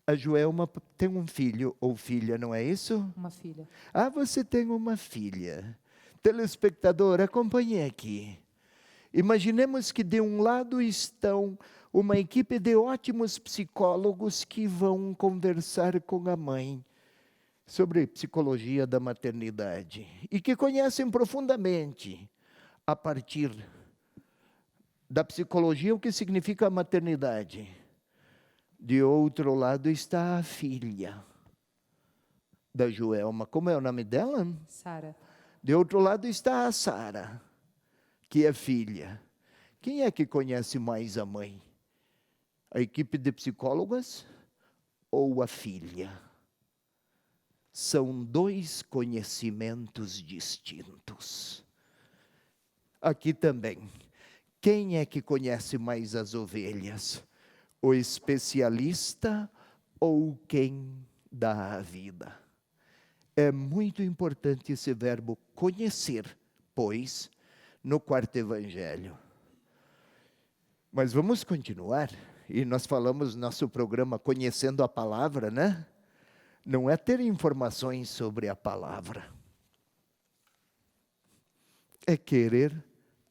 Speaker 3: A Joelma tem um filho ou filha, não é isso?
Speaker 4: Uma filha.
Speaker 3: Ah, você tem uma filha. Telespectador, acompanhe aqui. Imaginemos que de um lado estão uma equipe de ótimos psicólogos que vão conversar com a mãe sobre psicologia da maternidade e que conhecem profundamente, a partir da psicologia, o que significa a maternidade. De outro lado está a filha da Joelma. Como é o nome dela?
Speaker 4: Sara.
Speaker 3: De outro lado está a Sara, que é filha. Quem é que conhece mais a mãe? A equipe de psicólogas ou a filha? São dois conhecimentos distintos. Aqui também. Quem é que conhece mais as ovelhas? O especialista ou quem dá a vida. É muito importante esse verbo conhecer, pois, no quarto evangelho. Mas vamos continuar. E nós falamos no nosso programa Conhecendo a Palavra, né? Não é ter informações sobre a palavra. É querer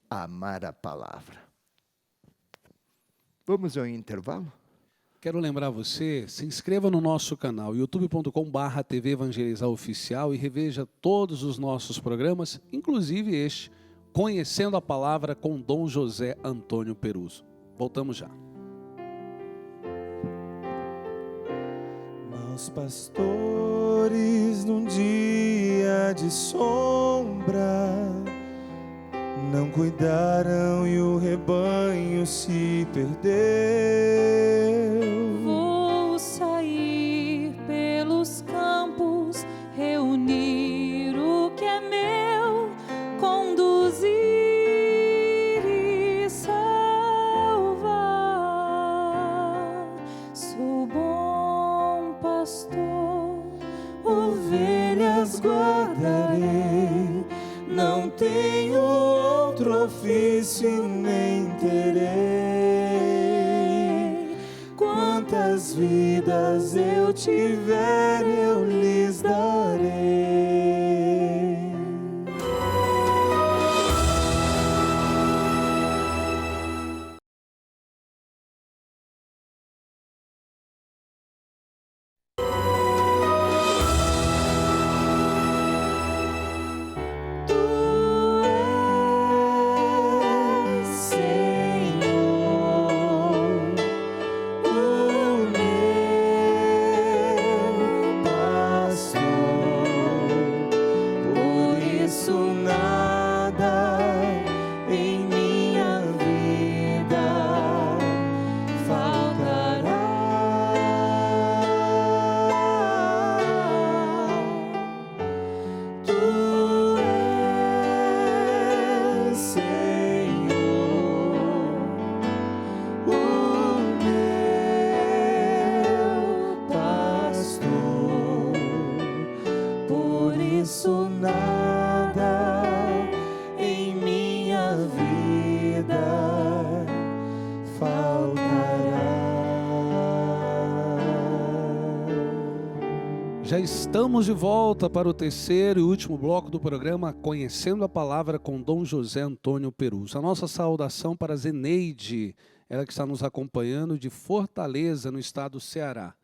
Speaker 3: amar a palavra. Vamos ao intervalo?
Speaker 2: Quero lembrar você, se inscreva no nosso canal youtube.com/TV Evangelizar Oficial e reveja todos os nossos programas, inclusive este, Conhecendo a Palavra com Dom José Antônio Peruso. Voltamos já.
Speaker 1: Maus pastores num dia de sombra não cuidaram e o rebanho se perdeu.
Speaker 4: Vou sair pelos campos, reunir o que é meu, conduzir e salvar. Sou bom pastor,
Speaker 1: Ovelhas guardarei, não tenho outro ofício nem terei. Quantas vidas eu tiver, eu lhes darei. Tu és, Senhor, o meu pastor, por isso nada em minha vida faltará. Tu és, Senhor, o meu pastor, por isso nada em minha vida faltará.
Speaker 2: Já estamos de volta para o terceiro e último bloco do programa Conhecendo a Palavra com Dom José Antônio Peruso. A nossa saudação para Zeneide, ela que está nos acompanhando de Fortaleza, no estado do Ceará.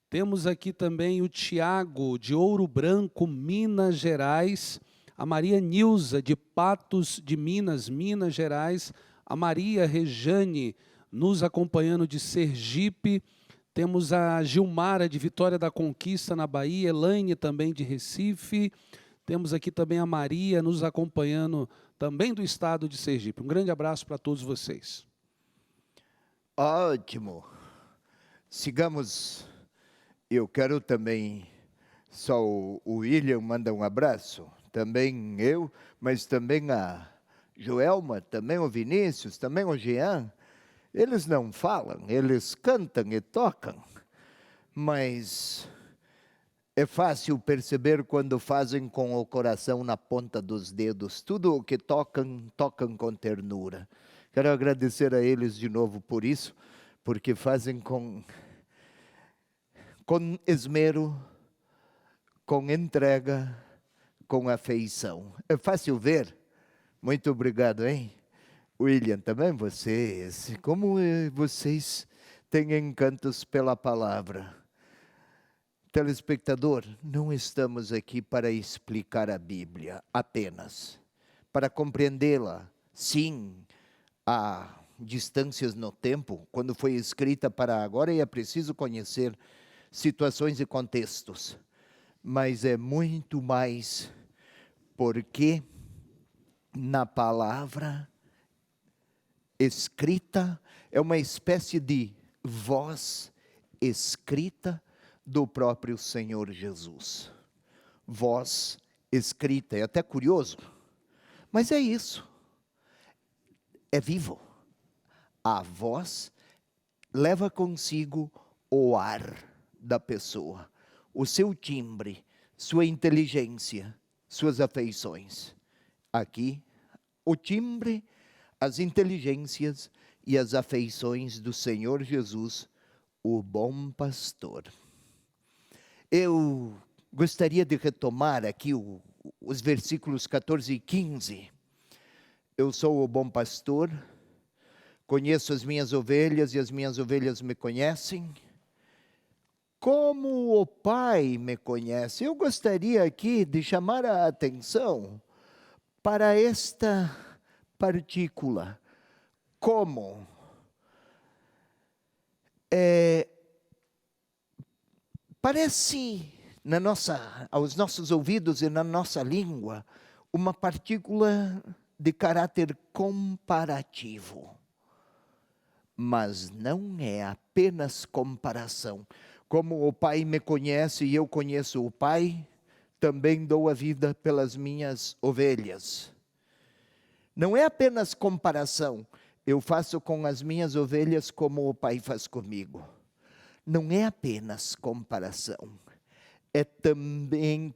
Speaker 2: Temos aqui também o Tiago, de Ouro Branco, Minas Gerais. A Maria Nilza, de Patos de Minas, Minas Gerais. A Maria Rejane, nos acompanhando de Sergipe. Temos a Gilmara, de Vitória da Conquista, na Bahia. Elaine, também de Recife. Temos aqui também a Maria, nos acompanhando também do estado de Sergipe. Um grande abraço para todos vocês.
Speaker 3: Ótimo. Sigamos. Eu quero também, só o William manda um abraço, também eu, mas também a Joelma, também o Vinícius, também o Jean. Eles não falam, eles cantam e tocam, mas é fácil perceber quando fazem com o coração na ponta dos dedos. Tudo o que tocam, tocam com ternura. Quero agradecer a eles de novo por isso, porque fazem com esmero, com entrega, com afeição. É fácil ver. Muito obrigado, hein? William, também vocês. Como vocês têm encantos pela palavra. Telespectador, não estamos aqui para explicar a Bíblia apenas. Para compreendê-la, sim, há distâncias no tempo. Quando foi escrita para agora, é preciso conhecer situações e contextos, mas é muito mais porque na palavra escrita é uma espécie de voz escrita do próprio Senhor Jesus. Voz escrita, é até curioso, mas é isso, é vivo. A voz leva consigo o ar da pessoa, o seu timbre, sua inteligência, suas afeições. Aqui, o timbre, as inteligências e as afeições do Senhor Jesus, o bom pastor. Eu gostaria de retomar aqui os versículos 14 e 15. Eu sou o bom pastor, conheço as minhas ovelhas e as minhas ovelhas me conhecem, como o Pai me conhece. Eu gostaria aqui de chamar a atenção para esta partícula, como. Parece aos nossos ouvidos e na nossa língua uma partícula de caráter comparativo. Mas não é apenas comparação. Como o Pai me conhece e eu conheço o Pai, também dou a vida pelas minhas ovelhas. Não é apenas comparação. Eu faço com as minhas ovelhas como o Pai faz comigo. Não é apenas comparação.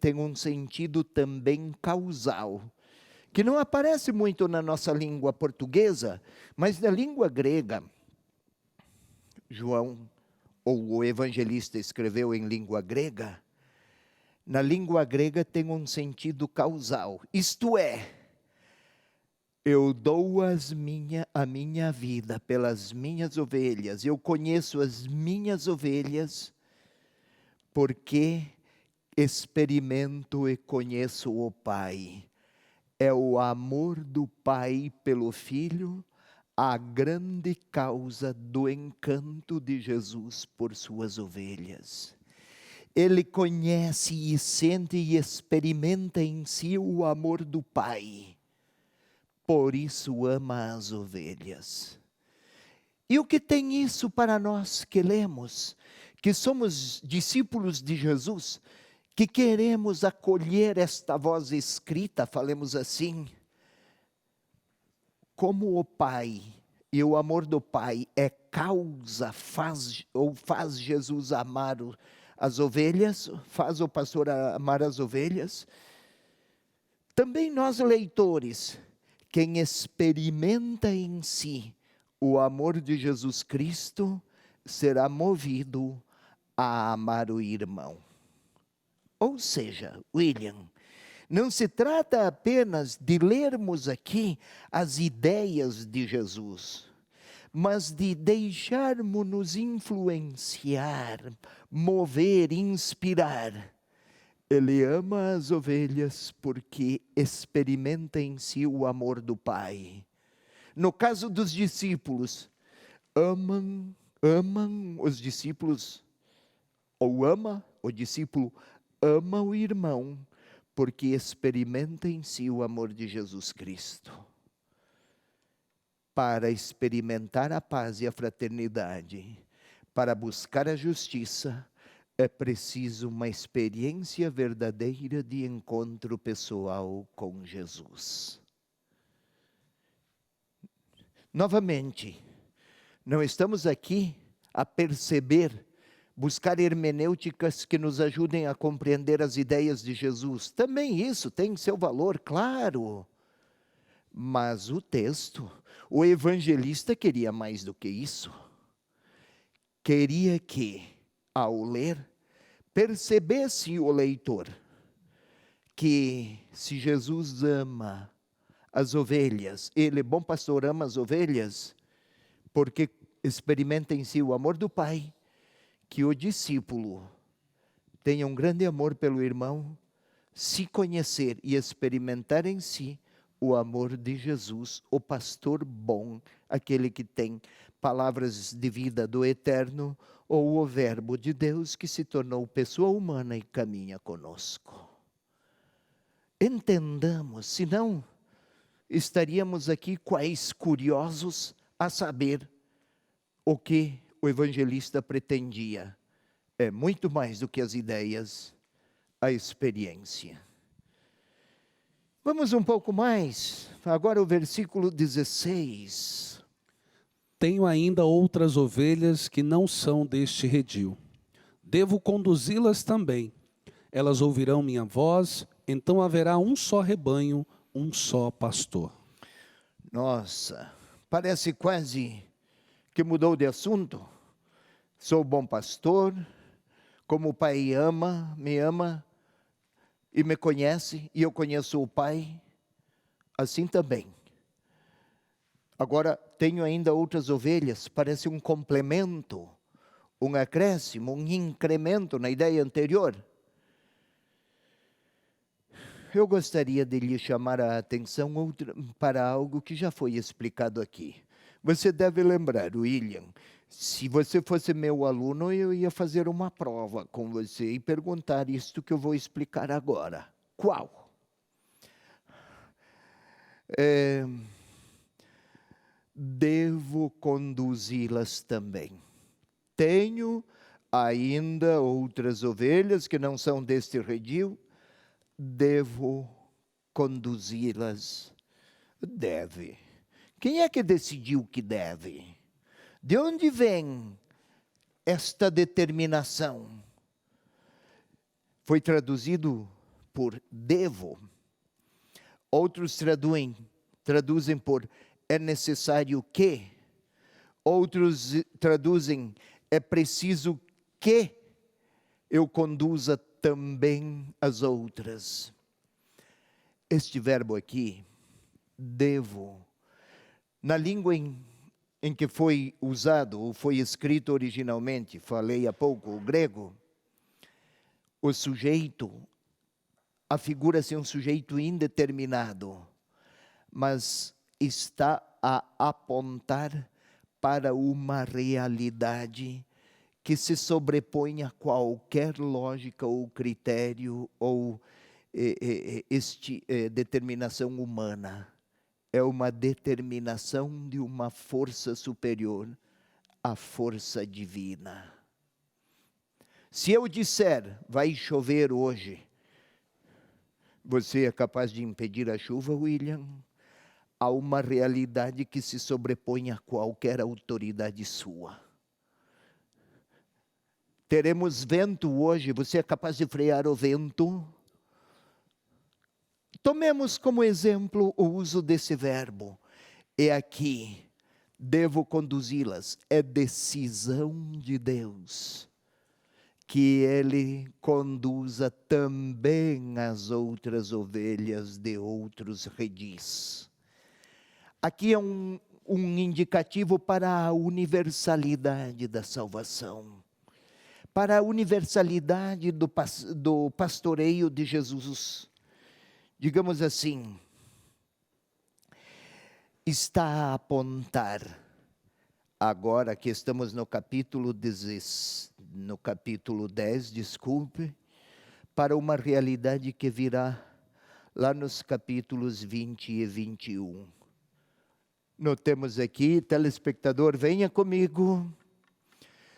Speaker 3: Tem um sentido também causal, que não aparece muito na nossa língua portuguesa, mas na língua grega. João, ou o evangelista, escreveu em língua grega. Na língua grega tem um sentido causal, isto é, eu dou a minha vida pelas minhas ovelhas, eu conheço as minhas ovelhas, porque experimento e conheço o Pai. É o amor do Pai pelo Filho, a grande causa do encanto de Jesus por suas ovelhas. Ele conhece e sente e experimenta em si o amor do Pai. Por isso ama as ovelhas. E o que tem isso para nós que lemos, que somos discípulos de Jesus, que queremos acolher esta voz escrita, falemos assim, como o Pai e o amor do Pai é causa, faz Jesus amar as ovelhas, faz o pastor amar as ovelhas. Também nós leitores, quem experimenta em si o amor de Jesus Cristo, será movido a amar o irmão. Ou seja, William, não se trata apenas de lermos aqui as ideias de Jesus, mas de deixarmos-nos influenciar, mover, inspirar. Ele ama as ovelhas porque experimenta em si o amor do Pai. No caso dos discípulos, amam os discípulos, ou o discípulo ama o irmão, porque experimenta em si o amor de Jesus Cristo. Para experimentar a paz e a fraternidade, para buscar a justiça, é preciso uma experiência verdadeira de encontro pessoal com Jesus. Novamente, não estamos aqui a perceber, buscar hermenêuticas que nos ajudem a compreender as ideias de Jesus. Também isso tem seu valor, claro. Mas o texto, o evangelista queria mais do que isso. Queria que, ao ler, percebesse o leitor que se Jesus ama as ovelhas, ele, bom pastor, ama as ovelhas, porque experimenta em si o amor do Pai, que o discípulo tenha um grande amor pelo irmão, se conhecer e experimentar em si o amor de Jesus, o pastor bom, aquele que tem palavras de vida do eterno, ou o verbo de Deus que se tornou pessoa humana e caminha conosco. Entendamos, senão estaríamos aqui quais curiosos a saber o que o evangelista pretendia. É muito mais do que as ideias, a experiência. Vamos um pouco mais, agora o versículo 16.
Speaker 2: Tenho ainda outras ovelhas que não são deste redil. devo conduzi-las também. Elas ouvirão minha voz, então haverá um só rebanho, um só pastor.
Speaker 3: Nossa, parece quase que mudou de assunto. Sou bom pastor, como o Pai me ama e me conhece, e eu conheço o Pai, assim também. Agora, tenho ainda outras ovelhas, parece um complemento, um acréscimo, um incremento na ideia anterior. Eu gostaria de lhe chamar a atenção para algo que já foi explicado aqui. Você deve lembrar, William, se você fosse meu aluno, eu ia fazer uma prova com você e perguntar isto que eu vou explicar agora. Qual? Devo conduzi-las também. Tenho ainda outras ovelhas que não são deste redil, devo conduzi-las. Deve. Quem é que decidiu que deve? De onde vem esta determinação? Foi traduzido por devo. Outros traduzem por é necessário que. Outros traduzem é preciso que eu conduza também as outras. Este verbo aqui, devo, na língua em que foi usado, ou foi escrito originalmente, falei há pouco, o grego, o sujeito, afigura-se um sujeito indeterminado, mas está a apontar para uma realidade que se sobrepõe a qualquer lógica ou critério ou determinação humana. É uma determinação de uma força superior, a força divina. Se eu disser, vai chover hoje, você é capaz de impedir a chuva, William? Há uma realidade que se sobrepõe a qualquer autoridade sua. Teremos vento hoje, você é capaz de frear o vento? Tomemos como exemplo o uso desse verbo. É aqui, devo conduzi-las. É decisão de Deus que Ele conduza também as outras ovelhas de outros redis. Aqui é um indicativo para a universalidade da salvação, para a universalidade do pastoreio de Jesus. Digamos assim, está a apontar, agora que estamos no capítulo 10, para uma realidade que virá lá nos capítulos 20 e 21. Notemos aqui, telespectador, venha comigo.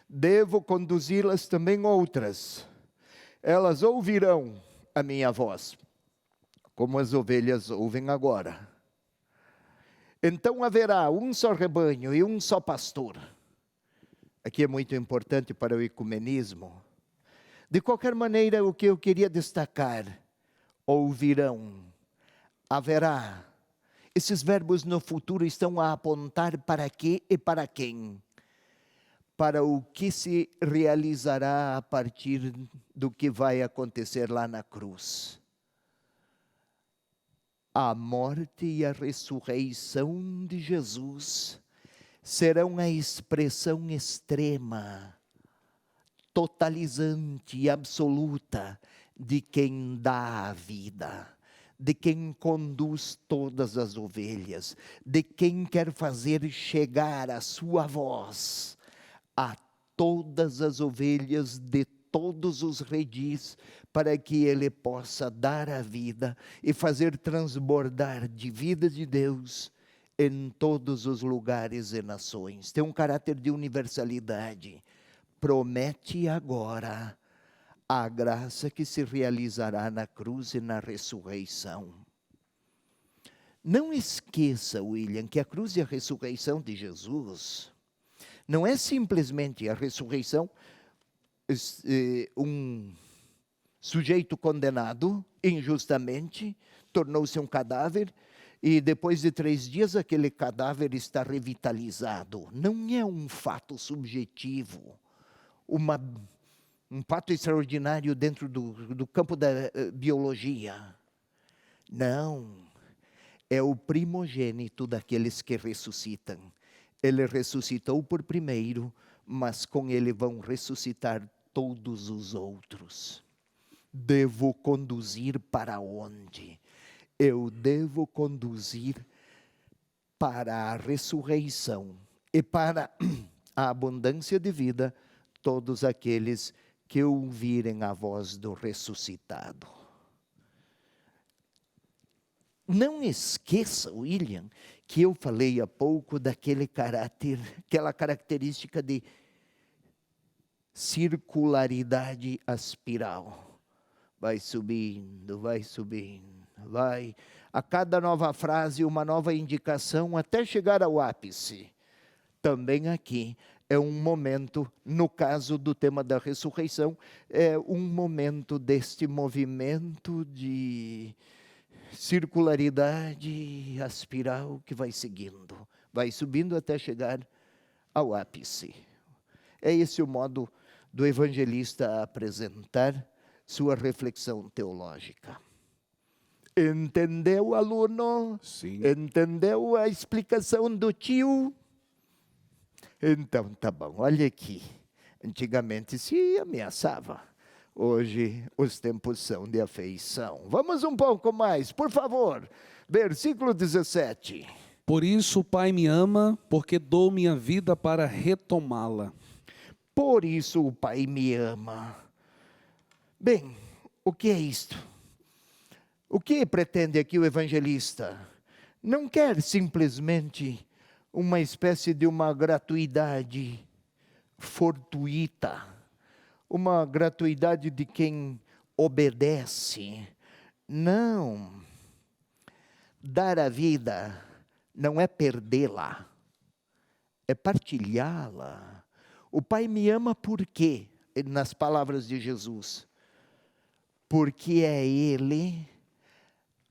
Speaker 3: Devo conduzi-las também outras. Elas ouvirão a minha voz, como as ovelhas ouvem agora. Então haverá um só rebanho e um só pastor. Aqui é muito importante para o ecumenismo. De qualquer maneira, o que eu queria destacar, ouvirão, haverá. Esses verbos no futuro estão a apontar para quê e para quem? Para o que se realizará a partir do que vai acontecer lá na cruz. A morte e a ressurreição de Jesus serão a expressão extrema, totalizante e absoluta de quem dá a vida, de quem conduz todas as ovelhas, de quem quer fazer chegar a sua voz a todas as ovelhas de todos os redis, para que ele possa dar a vida e fazer transbordar de vida de Deus em todos os lugares e nações. Tem um caráter de universalidade. Promete agora a graça que se realizará na cruz e na ressurreição. Não esqueça, William, que a cruz e a ressurreição de Jesus não é simplesmente a ressurreição. um sujeito condenado injustamente, tornou-se um cadáver, e depois de 3 dias aquele cadáver está revitalizado. Não é um fato subjetivo, um fato extraordinário dentro do campo da biologia. Não, é o primogênito daqueles que ressuscitam. Ele ressuscitou por primeiro, mas com ele vão ressuscitar todos os outros. Devo conduzir para onde? Eu devo conduzir para a ressurreição e para a abundância de vida todos aqueles que ouvirem a voz do ressuscitado. Não esqueça, William, que eu falei há pouco daquele caráter, aquela característica de circularidade aspiral. Vai subindo, vai. A cada nova frase, uma nova indicação, até chegar ao ápice. Também aqui é um momento, no caso do tema da ressurreição, é um momento deste movimento de circularidade aspiral que vai seguindo, vai subindo até chegar ao ápice. É esse o modo do evangelista apresentar sua reflexão teológica. Entendeu, aluno?
Speaker 2: Sim.
Speaker 3: Entendeu a explicação do tio? Então, tá bom, olha aqui. Antigamente se ameaçava. Hoje os tempos são de afeição. Vamos um pouco mais, por favor. Versículo 17.
Speaker 2: Por isso o Pai me ama, porque dou minha vida para retomá-la.
Speaker 3: Por isso o Pai me ama. Bem, o que é isto? O que pretende aqui o evangelista? Não quer simplesmente uma espécie de uma gratuidade fortuita, uma gratuidade de quem obedece. Não. Dar a vida não é perdê-la, é partilhá-la. O Pai me ama por quê? Nas palavras de Jesus. Porque é Ele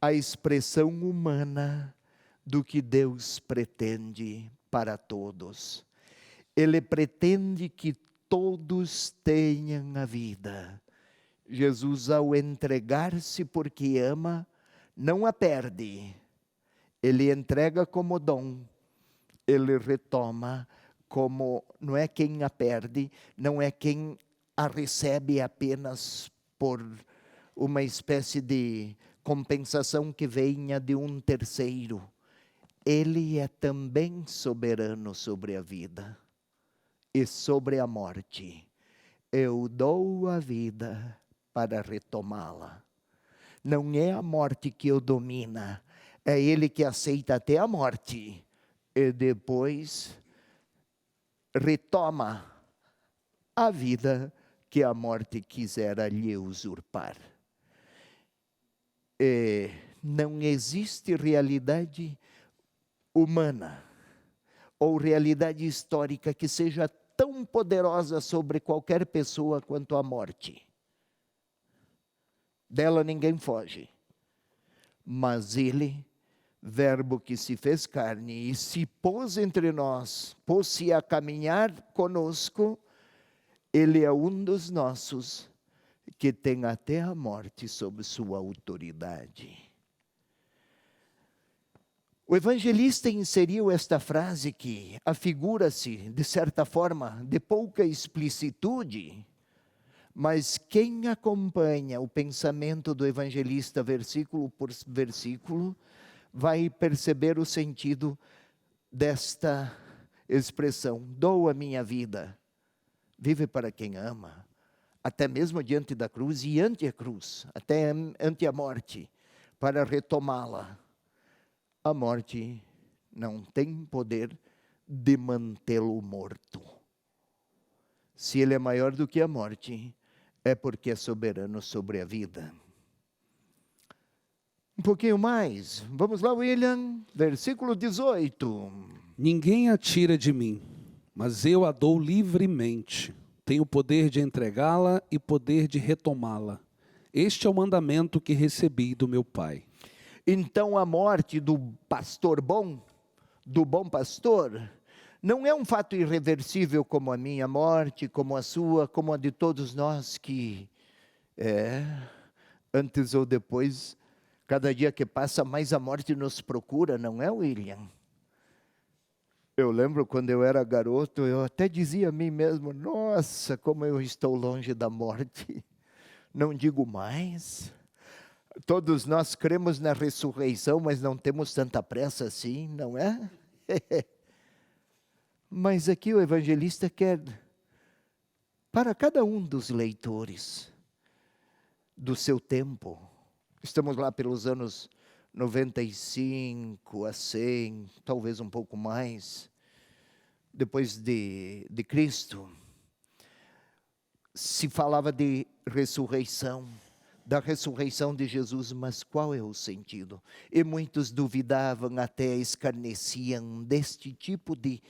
Speaker 3: a expressão humana do que Deus pretende para todos. Ele pretende que todos tenham a vida. Jesus, ao entregar-se porque ama, não a perde. Ele entrega como dom. Ele retoma como, não é quem a perde, não é quem a recebe apenas por uma espécie de compensação que venha de um terceiro. Ele é também soberano sobre a vida e sobre a morte. Eu dou a vida para retomá-la. Não é a morte que o domina, é Ele que aceita até a morte e depois retoma a vida que a morte quisera lhe usurpar. Não existe realidade humana ou realidade histórica que seja tão poderosa sobre qualquer pessoa quanto a morte. Dela ninguém foge. Mas Ele, Verbo que se fez carne e se pôs entre nós, pôs-se a caminhar conosco, Ele é um dos nossos que tem até a morte sob sua autoridade. O evangelista inseriu esta frase que afigura-se, de certa forma, de pouca explicitude, mas quem acompanha o pensamento do evangelista versículo por versículo, vai perceber o sentido desta expressão: dou a minha vida, vive para quem ama, até mesmo diante da cruz e ante a cruz, até ante a morte, para retomá-la. A morte não tem poder de mantê-lo morto. Se Ele é maior do que a morte, é porque é soberano sobre a vida. Um pouquinho mais, vamos lá, William, versículo 18.
Speaker 2: Ninguém a tira de mim, mas eu a dou livremente. tenho poder de entregá-la e poder de retomá-la. Este é o mandamento que recebi do meu Pai.
Speaker 3: Então a morte do pastor bom, do bom pastor, não é um fato irreversível como a minha morte, como a sua, como a de todos nós que, antes ou depois, cada dia que passa mais a morte nos procura, não é, William? Eu lembro quando eu era garoto, eu até dizia a mim mesmo, nossa, como eu estou longe da morte. Não digo mais. Todos nós cremos na ressurreição, mas não temos tanta pressa assim, não é? Mas aqui o evangelista quer, para cada um dos leitores do seu tempo, estamos lá pelos anos 95 a 100, talvez um pouco mais, depois de Cristo, se falava de ressurreição, da ressurreição de Jesus, mas qual é o sentido? E muitos duvidavam, até escarneciam deste tipo de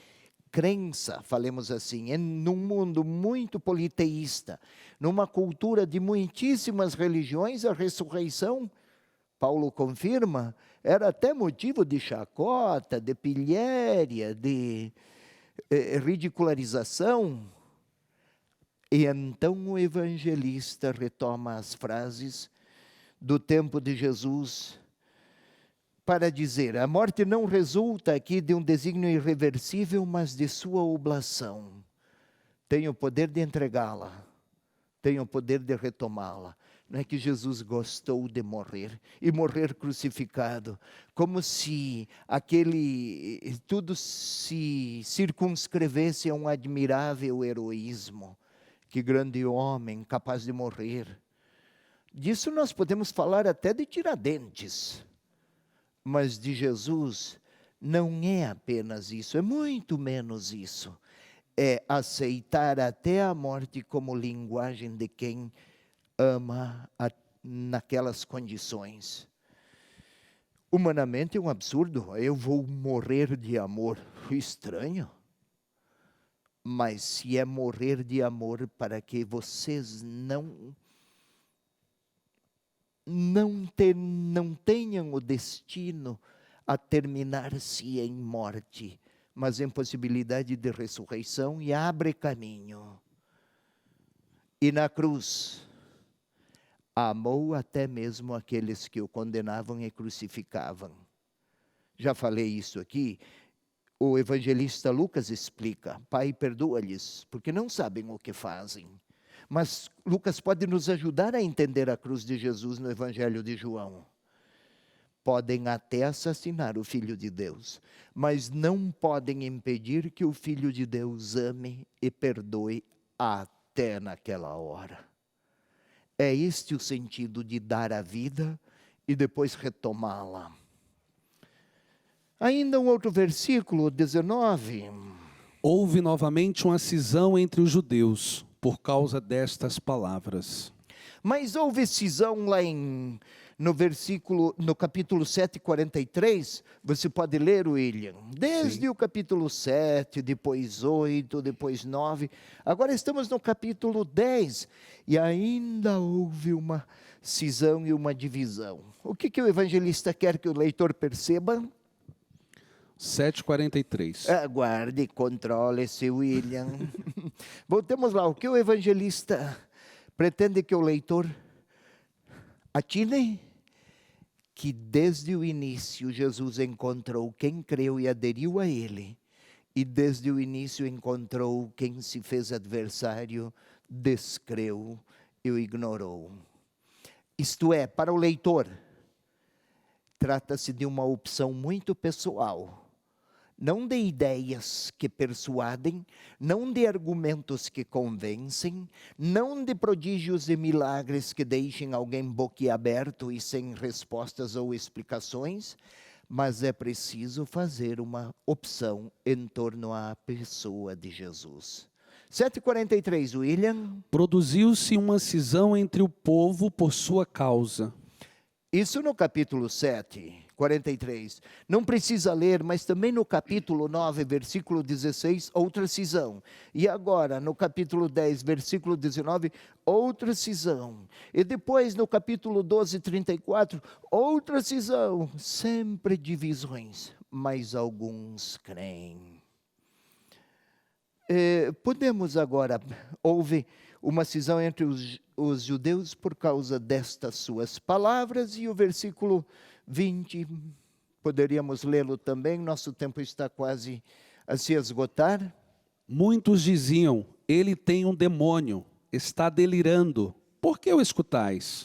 Speaker 3: crença, falemos assim, num mundo muito politeísta, numa cultura de muitíssimas religiões, a ressurreição, Paulo confirma, era até motivo de chacota, de pilhéria, de ridicularização. E então o evangelista retoma as frases do tempo de Jesus para dizer, a morte não resulta aqui de um desígnio irreversível, mas de sua oblação. Tenho o poder de entregá-la, tenho o poder de retomá-la. Não é que Jesus gostou de morrer, e morrer crucificado, como se tudo se circunscrevesse a um admirável heroísmo. Que grande homem, capaz de morrer. Disso nós podemos falar até de Tiradentes. Mas de Jesus não é apenas isso, é muito menos isso. É aceitar até a morte como linguagem de quem ama naquelas condições. Humanamente é um absurdo, eu vou morrer de amor. Estranho. Mas se é morrer de amor para que vocês não tenham o destino a terminar-se em morte, mas em possibilidade de ressurreição, e abre caminho. E na cruz, amou até mesmo aqueles que o condenavam e crucificavam. Já falei isso aqui. O evangelista Lucas explica, Pai, perdoa-lhes, porque não sabem o que fazem. Mas Lucas pode nos ajudar a entender a cruz de Jesus no Evangelho de João. Podem até assassinar o Filho de Deus, mas não podem impedir que o Filho de Deus ame e perdoe até naquela hora. É este o sentido de dar a vida e depois retomá-la. Ainda um outro versículo, 19.
Speaker 2: Houve novamente uma cisão entre os judeus, por causa destas palavras.
Speaker 3: Mas houve cisão lá no capítulo 7, 43, você pode ler, William, desde
Speaker 2: Sim.
Speaker 3: o capítulo 7, depois 8, depois 9, agora estamos no capítulo 10, e ainda houve uma cisão e uma divisão. O que o evangelista quer que o leitor perceba?
Speaker 2: 7:43.
Speaker 3: Aguarde, controle-se, William. Voltemos lá, o que o evangelista pretende que o leitor atine? Que desde o início Jesus encontrou quem creu e aderiu a ele, e desde o início encontrou quem se fez adversário, descreu e o ignorou. Isto é, para o leitor, trata-se de uma opção muito pessoal. Não de ideias que persuadem, não de argumentos que convencem, não de prodígios e milagres que deixem alguém boquiaberto e sem respostas ou explicações, mas é preciso fazer uma opção em torno à pessoa de Jesus. 7:43, William.
Speaker 2: Produziu-se uma cisão entre o povo por sua causa.
Speaker 3: Isso no capítulo 7, 43. Não precisa ler, mas também no capítulo 9, versículo 16, outra cisão. E agora, no capítulo 10, versículo 19, outra cisão. E depois, no capítulo 12, 34, outra cisão. Sempre divisões, mas alguns creem. Podemos agora, houve uma cisão entre os judeus por causa destas suas palavras, e o versículo 20, poderíamos lê-lo também, nosso tempo está quase a se esgotar.
Speaker 2: Muitos diziam, ele tem um demônio, está delirando, por que o escutais?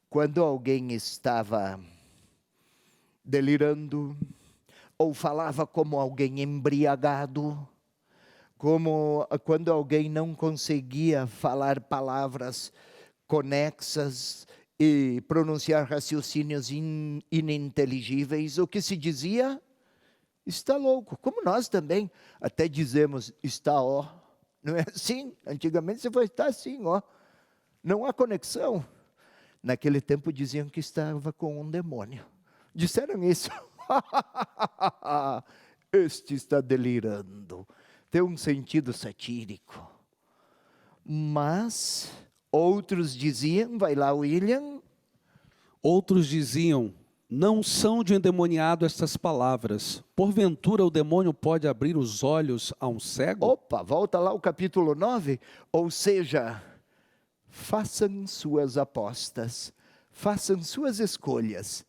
Speaker 3: Quando alguém estava delirando, ou falava como alguém embriagado, como quando alguém não conseguia falar palavras conexas e pronunciar raciocínios ininteligíveis, o que se dizia? Está louco. Como nós também até dizemos, está ó. Não é assim? Antigamente você foi estar assim, ó. Não há conexão. Naquele tempo diziam que estava com um demônio. Disseram isso. Este está delirando. Tem um sentido satírico. Mas outros diziam, vai lá William.
Speaker 2: Outros diziam, não são de endemoniado estas palavras. Porventura o demônio pode abrir os olhos a um cego?
Speaker 3: Opa, volta lá o capítulo 9. Ou seja, façam suas apostas, façam suas escolhas.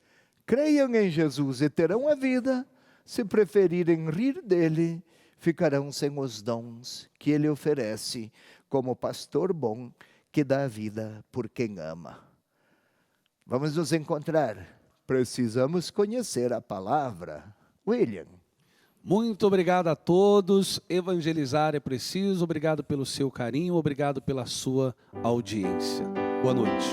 Speaker 3: Creiam em Jesus e terão a vida. Se preferirem rir dele, ficarão sem os dons que ele oferece como pastor bom que dá a vida por quem ama. Vamos nos encontrar. Precisamos conhecer a palavra. William.
Speaker 2: Muito obrigado a todos. Evangelizar é preciso. Obrigado pelo seu carinho, obrigado pela sua audiência. Boa noite.